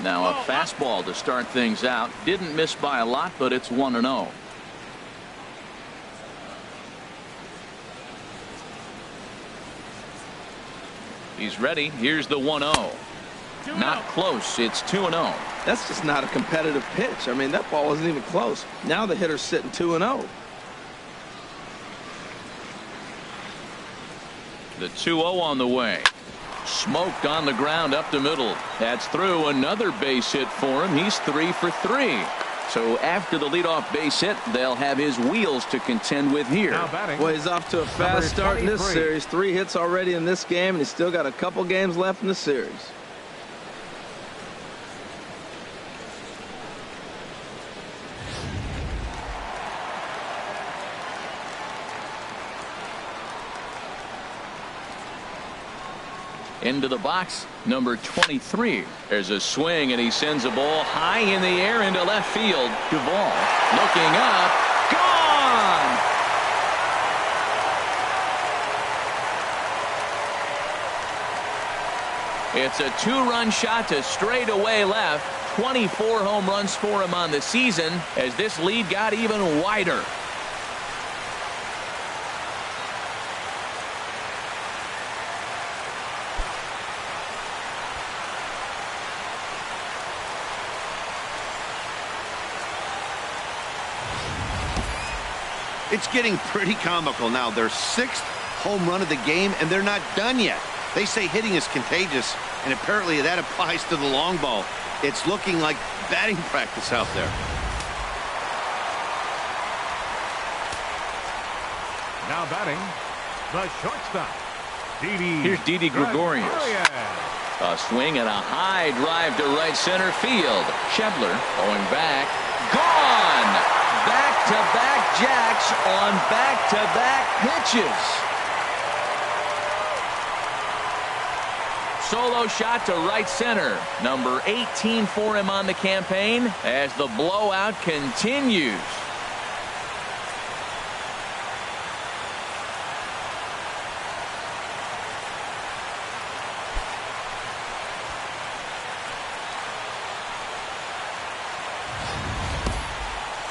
Now a fastball to start things out. Didn't miss by a lot, but it's 1-0. He's ready. Here's the 1-0. Not close. It's 2-0. That's just not a competitive pitch. I mean, that ball wasn't even close. Now the hitter's sitting 2-0. The 2-0 on the way. Smoked on the ground up the middle. That's through. Another base hit for him. He's 3 for 3. So after the leadoff base hit, they'll have his wheels to contend with here. Well, he's off to a fast start in this series. 3 hits already in this game, and he's still got a couple games left in the series. Into the box, number 23. There's a swing, and he sends a ball high in the air into left field. Duvall looking up. Gone! It's a 2-run shot to straightaway left. 24 home runs for him on the season as this lead got even wider. It's getting pretty comical now. Their 6th home run of the game, and they're not done yet. They say hitting is contagious, and apparently that applies to the long ball. It's looking like batting practice out there. Now batting, the shortstop, Didi. Here's Didi Gregorius. A swing and a high drive to right center field. Schebler going back. Gone! Back-to-back jacks on back-to-back pitches. Solo shot to right center. Number 18 for him on the campaign as the blowout continues.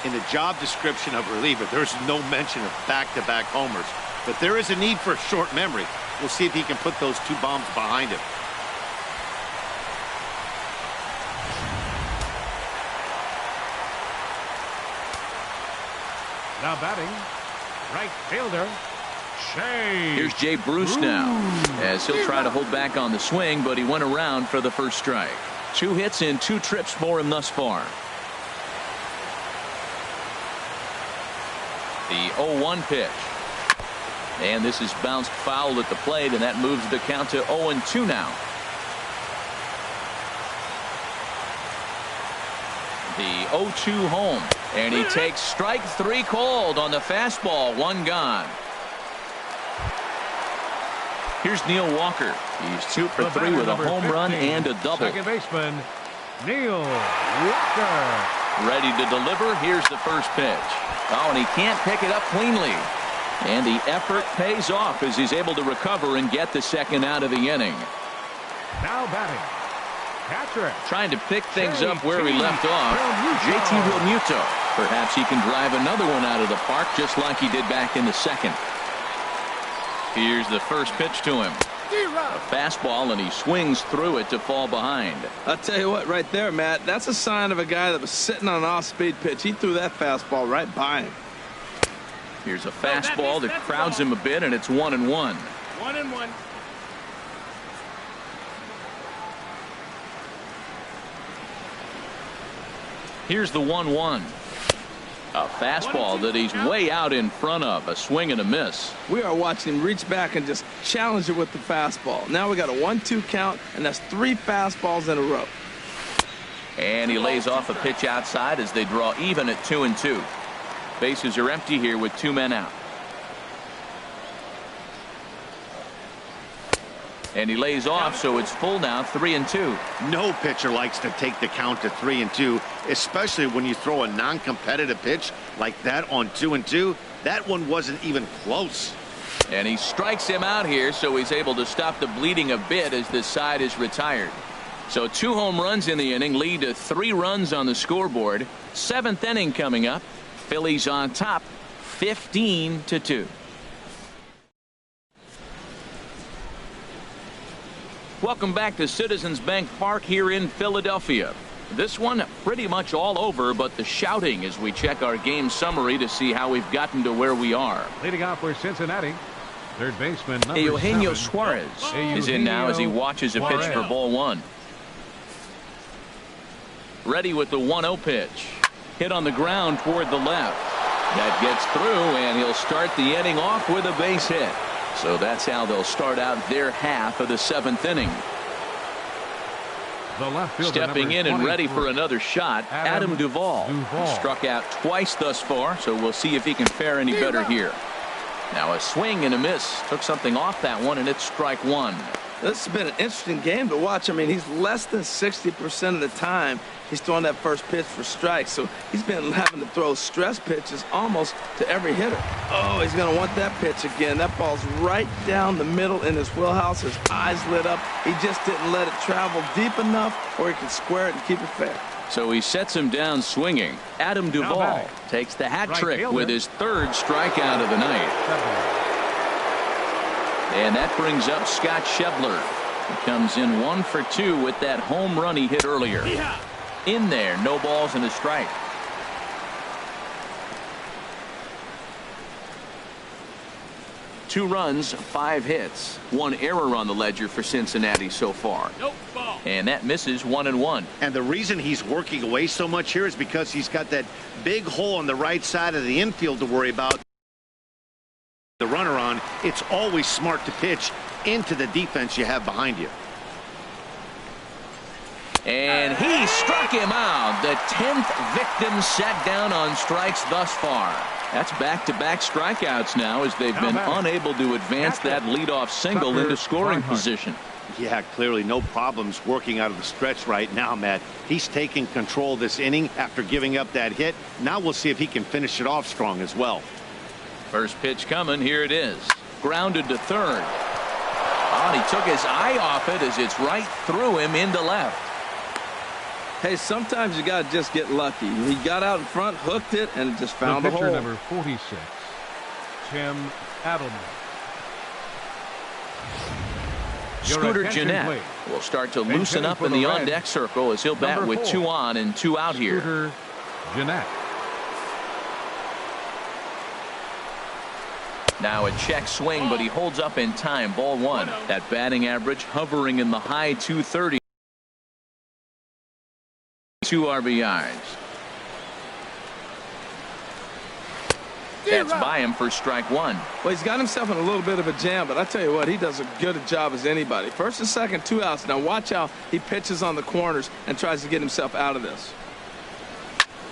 In the job description of reliever, there's no mention of back-to-back homers. But there is a need for short memory. We'll see if he can put those 2 bombs behind him. Now batting, right fielder, Shea. Here's Jay Bruce now as he'll try to hold back on the swing, but he went around for the first strike. 2 hits and 2 trips for him thus far. The 0-1 pitch. And this is bounced foul at the plate, and that moves the count to 0-2 now. The 0-2 home. And he takes strike 3 called on the fastball. 1 gone. Here's Neil Walker. He's 2 for 3 with a home run and a double. Second baseman, Neil Walker. Ready to deliver. Here's the first pitch. Oh, and he can't pick it up cleanly. And the effort pays off as he's able to recover and get the second out of the inning. Now batting, catcher. Trying to pick things up where he left off. JT Realmuto. Perhaps he can drive another one out of the park just like he did back in the second. Here's the first pitch to him. A fastball, and he swings through it to fall behind. I'll tell you what, right there, Matt, that's a sign of a guy that was sitting on an off-speed pitch. He threw that fastball right by him. Here's a fastball that crowds him a bit, and it's 1-1. 1-1. Here's the 1-1. A fastball that he's way out in front of. A swing and a miss. We are watching him reach back and just challenge it with the fastball. Now we got a 1-2 count, and that's 3 fastballs in a row. And he lays off a pitch outside as they draw even at 2-2. Bases are empty here with 2 men out. And he lays off, so it's full now, 3-2. No pitcher likes to take the count to 3-2, especially when you throw a non-competitive pitch like that on 2-2. That one wasn't even close. And he strikes him out here, so he's able to stop the bleeding a bit as this side is retired. So 2 home runs in the inning lead to 3 runs on the scoreboard. 7th inning coming up. Phillies on top, 15-2. Welcome back to Citizens Bank Park here in Philadelphia. This one pretty much all over, but the shouting as we check our game summary to see how we've gotten to where we are. Leading off for Cincinnati, third baseman number Eugenio 7. Suarez is in now as he watches a pitch for ball 1. Ready with the 1-0 pitch. Hit on the ground toward the left. That gets through, and he'll start the inning off with a base hit. So that's how they'll start out their half of the 7th inning. The left fielder, Stepping in and ready for another shot, Adam Duvall. Struck out twice thus far, so we'll see if he can fare any better here. Now a swing and a miss. Took something off that one, and it's strike 1. This has been an interesting game to watch. I mean, he's less than 60% of the time he's throwing that first pitch for strikes. So he's been having to throw stress pitches almost to every hitter. Oh, he's going to want that pitch again. That ball's right down the middle in his wheelhouse. His eyes lit up. He just didn't let it travel deep enough where he could square it and keep it fair. So he sets him down swinging. Adam Duvall takes the hat trick with his 3rd strikeout of the night. And that brings up Scott Schebler. He comes in 1 for 2 with that home run he hit earlier. In there, no balls and a strike. Two runs, 5 hits, 1 error on the ledger for Cincinnati so far. And that misses 1-1. And the reason he's working away so much here is because he's got that big hole on the right side of the infield to worry about. The runner on, it's always smart to pitch into the defense you have behind you. And he struck him out. The 10th victim set down on strikes thus far. That's back-to-back strikeouts now as they've been unable to advance that leadoff single into scoring position. Yeah, clearly no problems working out of the stretch right now, Matt. He's taking control of this inning after giving up that hit. Now we'll see if he can finish it off strong as well. First pitch coming. Here it is. Grounded to 3rd. Oh, and he took his eye off it as it's right through him into left. Hey, sometimes you got to just get lucky. He got out in front, hooked it, and just found the hole. Number 46, Tim Adelman. Scooter Gennett will start to loosen up in the on-deck circle as he'll bat with 2 on and 2 out here. Scooter Gennett. Now a check swing, but he holds up in time. Ball 1. That batting average hovering in the high 230. 2 RBIs. That's by him for strike 1. Well, he's got himself in a little bit of a jam, but I tell you what, he does a good a job as anybody. First and second, 2 outs. Now watch how he pitches on the corners and tries to get himself out of this.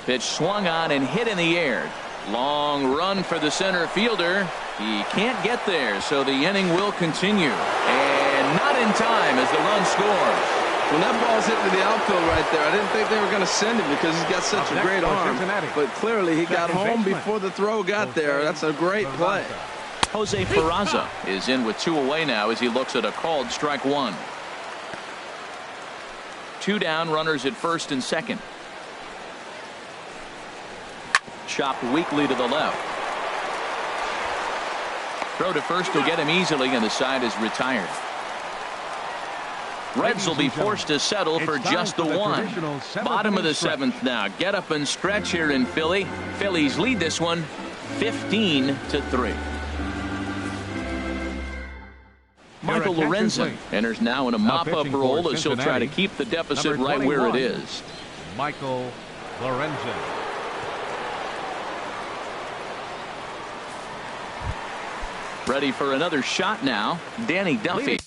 Pitch swung on and hit in the air. Long run for the center fielder. He can't get there, so the inning will continue. And not in time as the run scores. When that ball's hit to the outfield right there, I didn't think they were going to send him because he's got such a great arm. But clearly he got home before the throw got there. That's a great play. Jose Peraza is in with 2 away now as he looks at a called strike 1. 2 down, runners at first and second. Chopped weakly to the left. Throw to first will get him easily, and the side is retired. Reds will be forced to settle for just the 1. Bottom of the 7th now. Get up and stretch here in Philly. Phillies lead this one 15-3. Michael Lorenzen enters now in a mop-up role as he'll try to keep the deficit right where it is. Michael Lorenzen. Ready for another shot now. Danny Duffy.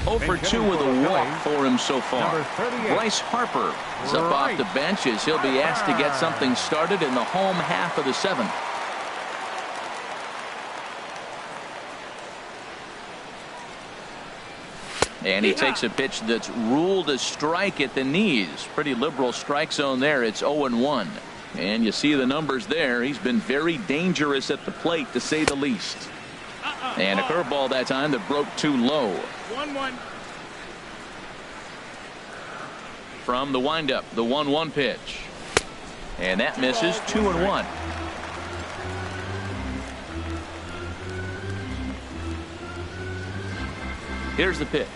Over 2 with a walk for him so far. Bryce Harper is up off the bench as he'll be asked to get something started in the home half of the 7th. And he takes a pitch that's ruled a strike at the knees. Pretty liberal strike zone there. It's 0-1. And you see the numbers there. He's been very dangerous at the plate, to say the least. And a curveball that time that broke too low. 1-1. From the windup, the 1-1 pitch. And that misses. 2-1. Here's the pitch.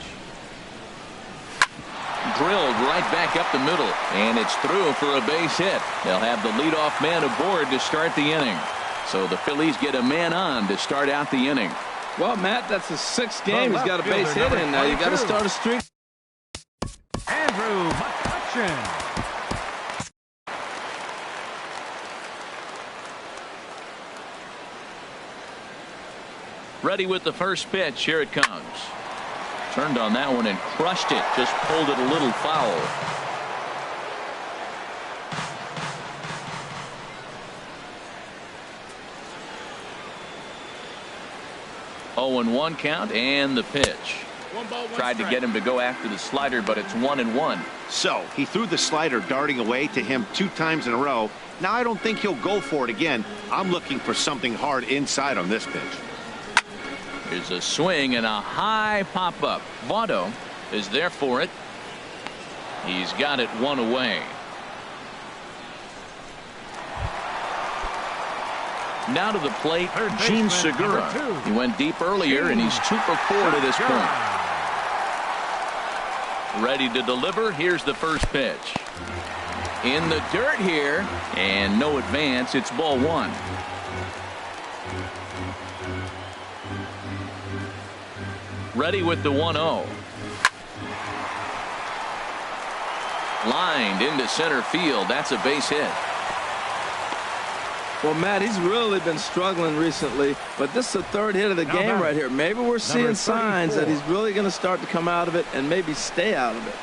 Drilled right back up the middle, and it's through for a base hit. They'll have the leadoff man aboard to start the inning. So the Phillies get a man on to start out the inning. Well, Matt, that's the 6th game he's got a base hit in. Now you got to start a streak. Andrew McCutchen. Ready with the first pitch. Here it comes. Turned on that one and crushed it. Just pulled it a little foul. Oh, and 1 count, and the pitch. Tried to get him to go after the slider, but it's 1-1. So he threw the slider darting away to him 2 times in a row. Now I don't think he'll go for it again. I'm looking for something hard inside on this pitch. Here's a swing and a high pop up. Votto is there for it. He's got it 1 away. Now to the plate, Gene Segura. He went deep earlier, and he's 2 for 4 to this point. Ready to deliver. Here's the first pitch. In the dirt here, and no advance. It's ball 1. Ready with the 1-0. Lined into center field. That's a base hit. Well, Matt, he's really been struggling recently, but this is the 3rd hit of the game right here. Maybe we're seeing signs that he's really going to start to come out of it and maybe stay out of it.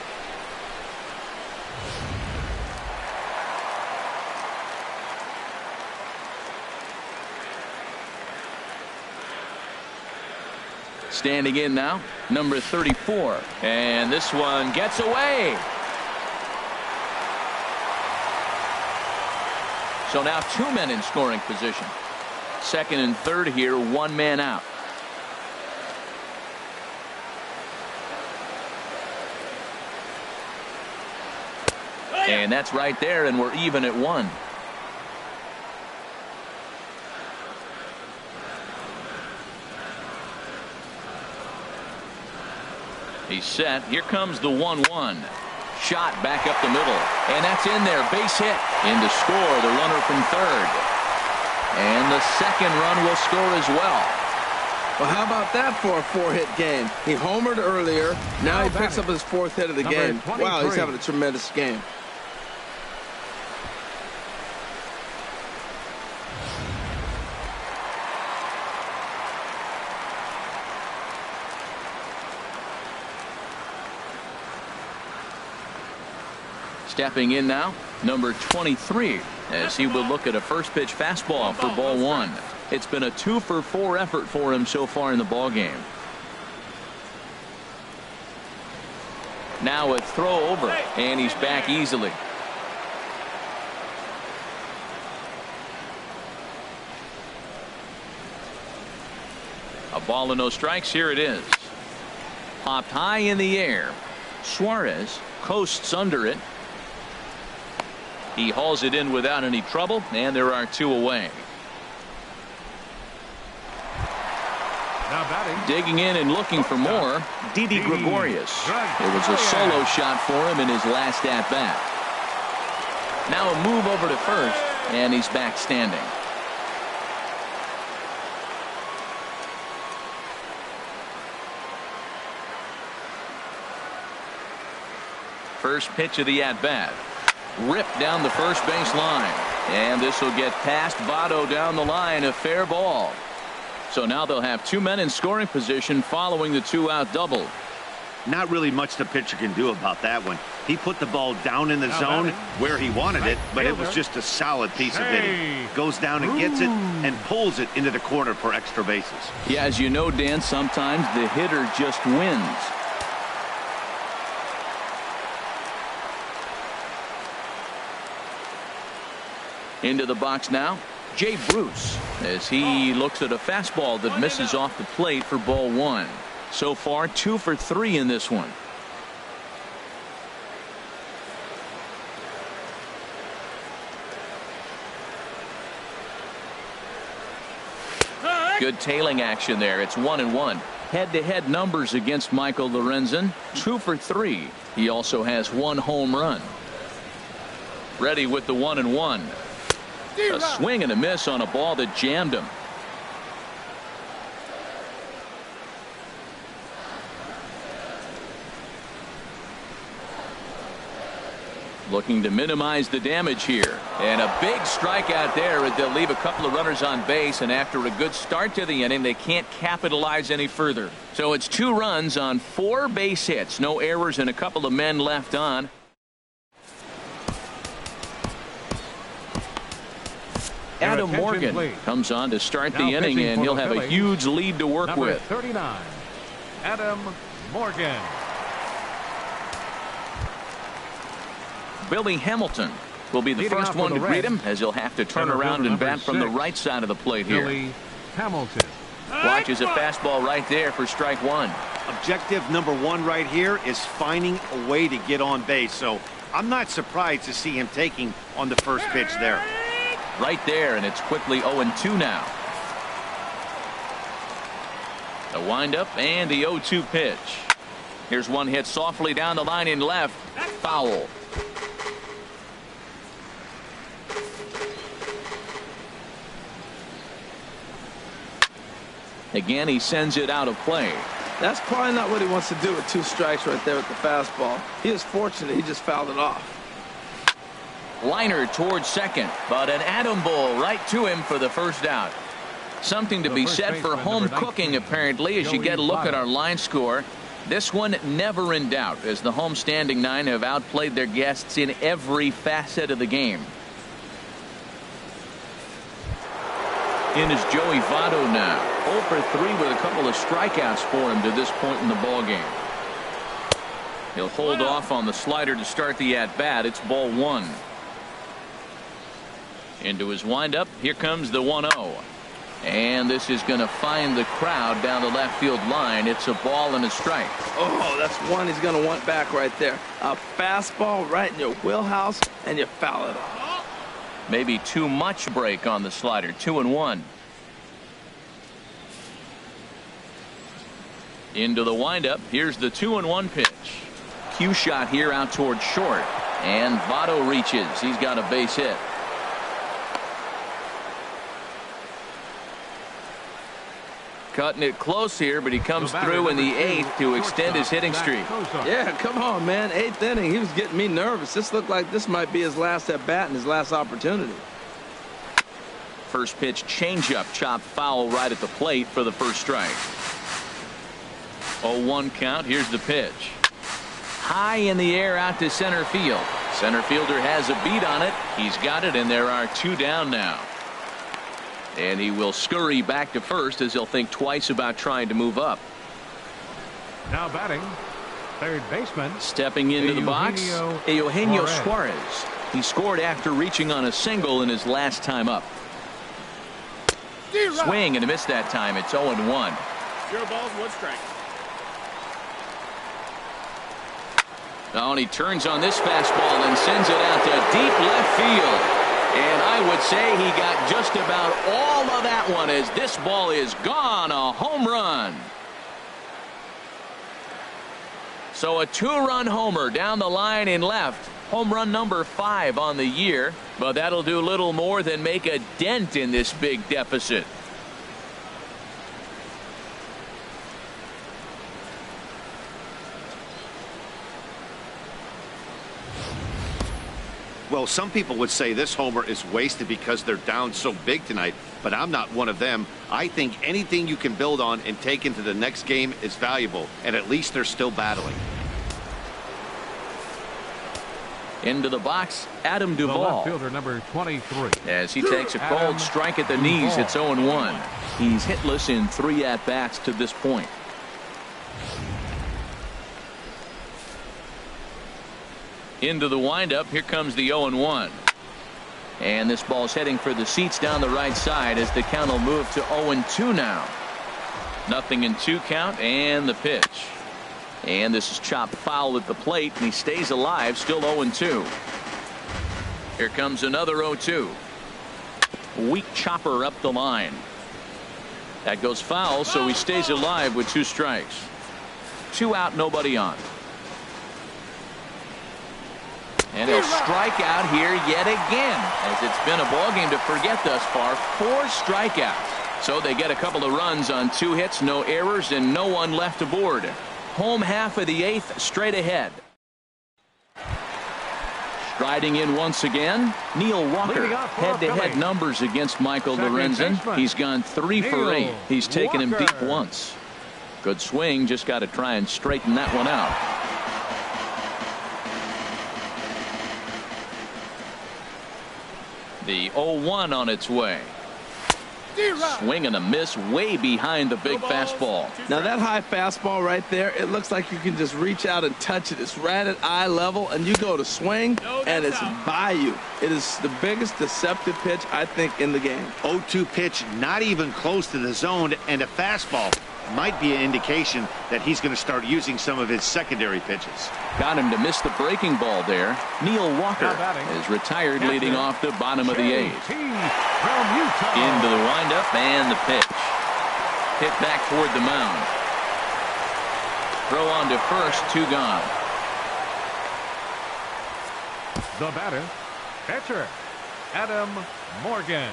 Standing in now, number 34. And this one gets away. So now 2 men in scoring position. 2nd and 3rd here, 1 man out. And that's right there, and we're even at 1. He's set. Here comes the 1-1. Shot back up the middle. And that's in there. Base hit. In to score, the runner from 3rd. And the 2nd run will score as well. Well, how about that for a 4-hit game? He homered earlier. Now he picks up his 4th hit of the game. Wow, he's having a tremendous game. Stepping in now, number 23, as he will look at a first pitch fastball for ball 1. It's been a 2 for 4 effort for him so far in the ball game. Now a throw over, and he's back easily. A ball and no strikes. Here it is. Popped high in the air. Suarez coasts under it. He hauls it in without any trouble, and there are 2 away. Now batting. Digging in and looking for more, Didi Gregorius. It was a solo shot for him in his last at-bat. Now a move over to first, and he's back standing. First pitch of the at-bat. Ripped down the first base line. And this will get past Votto down the line. A fair ball. So now they'll have 2 men in scoring position following the 2-out double. Not really much the pitcher can do about that one. He put the ball down in the zone where he wanted it, but it was just a solid piece of hitting. Goes down and gets it and pulls it into the corner for extra bases. Yeah, as you know, Dan, sometimes the hitter just wins. Into the box now, Jay Bruce, as he looks at a fastball that misses off the plate for ball one. So far 2 for 3 in this one. Good tailing action there. It's 1-1. Head-to-head numbers against Michael Lorenzen. 2 for 3. He also has 1 home run. Ready with the 1-1. A swing and a miss on a ball that jammed him. Looking to minimize the damage here. And a big strikeout there as they'll leave a couple of runners on base, and after a good start to the inning they can't capitalize any further. So it's 2 runs on 4 base hits. No errors and a couple of men left on. Adam Morgan comes on to start the inning, and he'll have a huge lead to work with. 39, Adam Morgan. Billy Hamilton will be the first one to greet him, as he'll have to turn around and bat from the right side of the plate here. Billy Hamilton watches a fastball right there for strike one. Objective number 1 right here is finding a way to get on base. So I'm not surprised to see him taking on the first pitch there. Right there, and it's quickly 0-2 now. The windup and the 0-2 pitch. Here's one hit softly down the line in left. Foul. Again, he sends it out of play. That's probably not what he wants to do with 2 strikes right there with the fastball. He is fortunate he just fouled it off. Liner towards second, but an Adam Bull right to him for the first out. Something to be said for home cooking, apparently, as you get a look at our line score. This one never in doubt, as the home standing 9 have outplayed their guests in every facet of the game. In is Joey Votto now. 0 for 3 with a couple of strikeouts for him to this point in the ball game. He'll hold off on the slider to start the at-bat. It's ball 1. Into his windup. Here comes the 1-0. And this is going to find the crowd down the left field line. It's a ball and a strike. Oh, that's one he's going to want back right there. A fastball right in your wheelhouse, and you foul it off. Maybe too much break on the slider. 2-1. Into the windup. Here's the 2-1 pitch. Cue shot here out towards short. And Votto reaches. He's got a base hit. Cutting it close here, but he comes through in the 8th to extend his hitting streak. Yeah, come on, man. 8th inning. He was getting me nervous. This looked like this might be his last at bat and his last opportunity. First pitch changeup chopped foul right at the plate for the first strike. 0-1 count. Here's the pitch. High in the air out to center field. Center fielder has a beat on it. He's got it, and there are 2 down now. And he will scurry back to first, as he'll think twice about trying to move up. Now batting, third baseman. Stepping into the box, Eugenio Suarez. He scored after reaching on a single in his last time up. Swing and a miss that time. It's 0-1. 0 balls, 1 strike. Oh, and he turns on this fastball and sends it out to deep left field. And I would say he got just about all of that one, as this ball is gone. A home run. So a 2-run homer down the line in left. Home run number 5 on the year. But that'll do little more than make a dent in this big deficit. Well, some people would say this homer is wasted because they're down so big tonight, but I'm not one of them. I think anything you can build on and take into the next game is valuable, and at least they're still battling. Into the box, Adam Duvall. The left fielder, number 23. As he takes a cold strike at the knees, it's 0-1. He's hitless in 3 at-bats to this point. Into the windup. Here comes the 0-1. And this ball's heading for the seats down the right side as the count will move to 0-2 now. 0-2 count and the pitch. And this is chopped foul at the plate, and he stays alive, still 0-2. Here comes another 0-2. Weak chopper up the line. That goes foul, so he stays alive with 2 strikes. 2 out, nobody on. And he'll strike out here yet again, as it's been a ball game to forget thus far. 4 strikeouts. So they get a couple of runs on 2 hits, no errors, and no one left aboard. Home half of the 8th, straight ahead. Striding in once again, Neil Walker. Head-to-head numbers against Michael Lorenzen. He's gone 3 for 8. He's taken him deep once. Good swing, just got to try and straighten that one out. The 0-1 on its way. Swing and a miss way behind the big fastball. Now that high fastball right there, it looks like you can just reach out and touch it. It's right at eye level, and you go to swing, and it's by you. It is the biggest deceptive pitch, I think, in the game. 0-2 pitch, not even close to the zone, and a fastball might be an indication that he's going to start using some of his secondary pitches. Got him to miss the breaking ball there. Neil Walker is retired, leading off the bottom of the 8th. Into the windup and the pitch. Hit back toward the mound. Throw on to first, 2 gone. The batter, pitcher, Adam Morgan.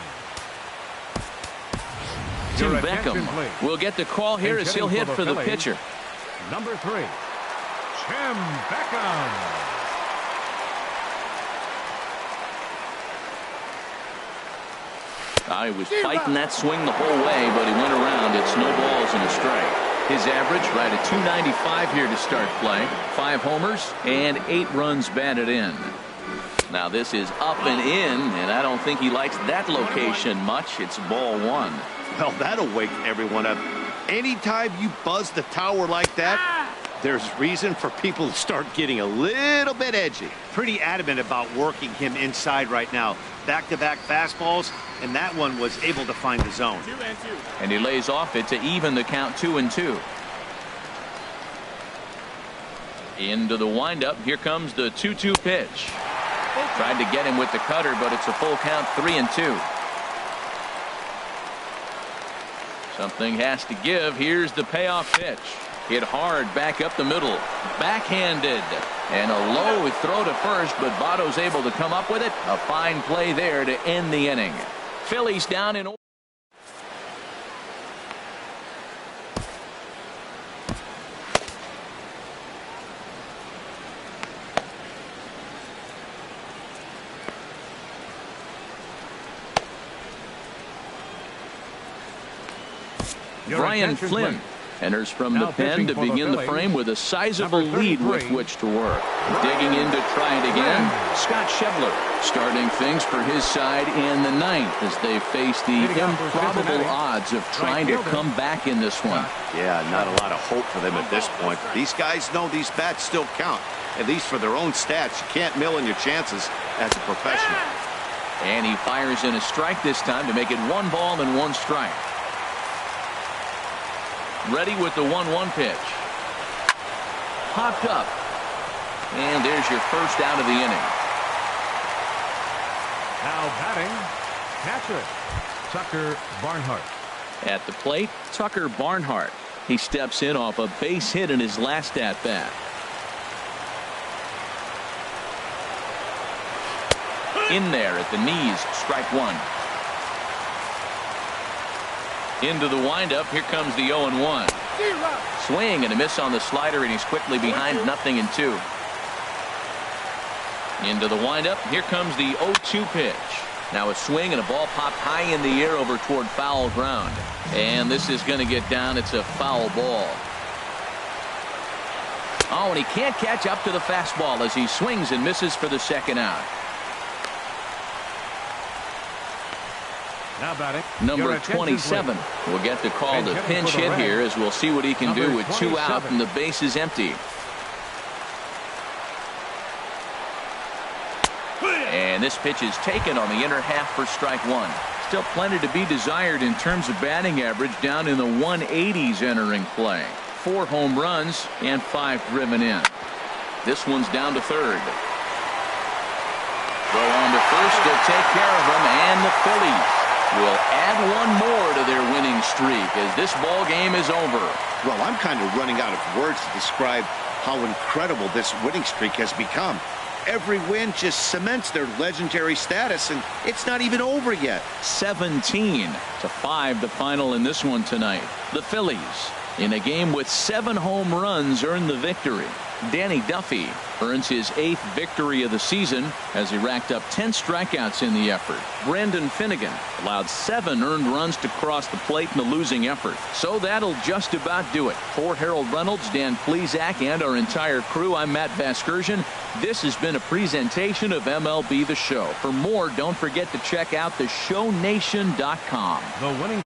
Tim Beckham will get the call here as he'll hit for the pitcher. Number 3, Tim Beckham. He was fighting that swing the whole way, but he went around. It's no balls and a strike. His average right at .295 here to start play. 5 homers and 8 runs batted in. Now this is up and in, and I don't think he likes that location much. It's ball 1. Well, that'll wake everyone up. Anytime you buzz the tower like that, there's reason for people to start getting a little bit edgy. Pretty adamant about working him inside right now. Back-to-back fastballs, and that one was able to find the zone. 2-2. And he lays off it to even the count 2-2. Into the windup. Here comes the 2-2 pitch. Tried to get him with the cutter, but it's a full count, 3-2. Something has to give. Here's the payoff pitch. Hit hard back up the middle. Backhanded. And a low throw to first, but Votto's able to come up with it. A fine play there to end the inning. Phillies down in. Brian Flynn enters from the pen to begin the frame with a sizable lead with which to work. Digging in to try it again, Scott Schebler starting things for his side in the 9th as they face the improbable odds of trying to come back in this one. Yeah, not a lot of hope for them at this point. These guys know these bats still count, at least for their own stats. You can't mill in your chances as a professional. And he fires in a strike this time to make it 1 ball and 1 strike. Ready with the 1-1 pitch. Popped up. And there's your first out of the inning. Now batting, catcher, Tucker Barnhart. At the plate, Tucker Barnhart. He steps in off a base hit in his last at-bat. In there at the knees, strike 1. Into the windup. Here comes the 0-1. Swing and a miss on the slider, and he's quickly behind 0-2. Into the windup. Here comes the 0-2 pitch. Now a swing and a ball popped high in the air over toward foul ground. And this is going to get down. It's a foul ball. Oh, and he can't catch up to the fastball as he swings and misses for the second out. Now batting, number 27 will get the call to pinch hit here, as we'll see what he can do with 2 out and the base is empty. And this pitch is taken on the inner half for strike one. Still plenty to be desired in terms of batting average, down in the 180s entering play. 4 home runs and 5 driven in. This one's down to third. Throw on to first to take care of them, and the Phillies will add one more to their winning streak as this ball game is over. Well, I'm kind of running out of words to describe how incredible this winning streak has become. Every win just cements their legendary status, and it's not even over yet. 17-5 the final in this one tonight. The Phillies, in a game with 7 home runs, earned the victory. Danny Duffy earns his 8th victory of the season as he racked up 10 strikeouts in the effort. Brandon Finnegan allowed 7 earned runs to cross the plate in the losing effort. So that'll just about do it. For Harold Reynolds, Dan Plesac, and our entire crew, I'm Matt Vasgersian. This has been a presentation of MLB The Show. For more, don't forget to check out theshownation.com. The winning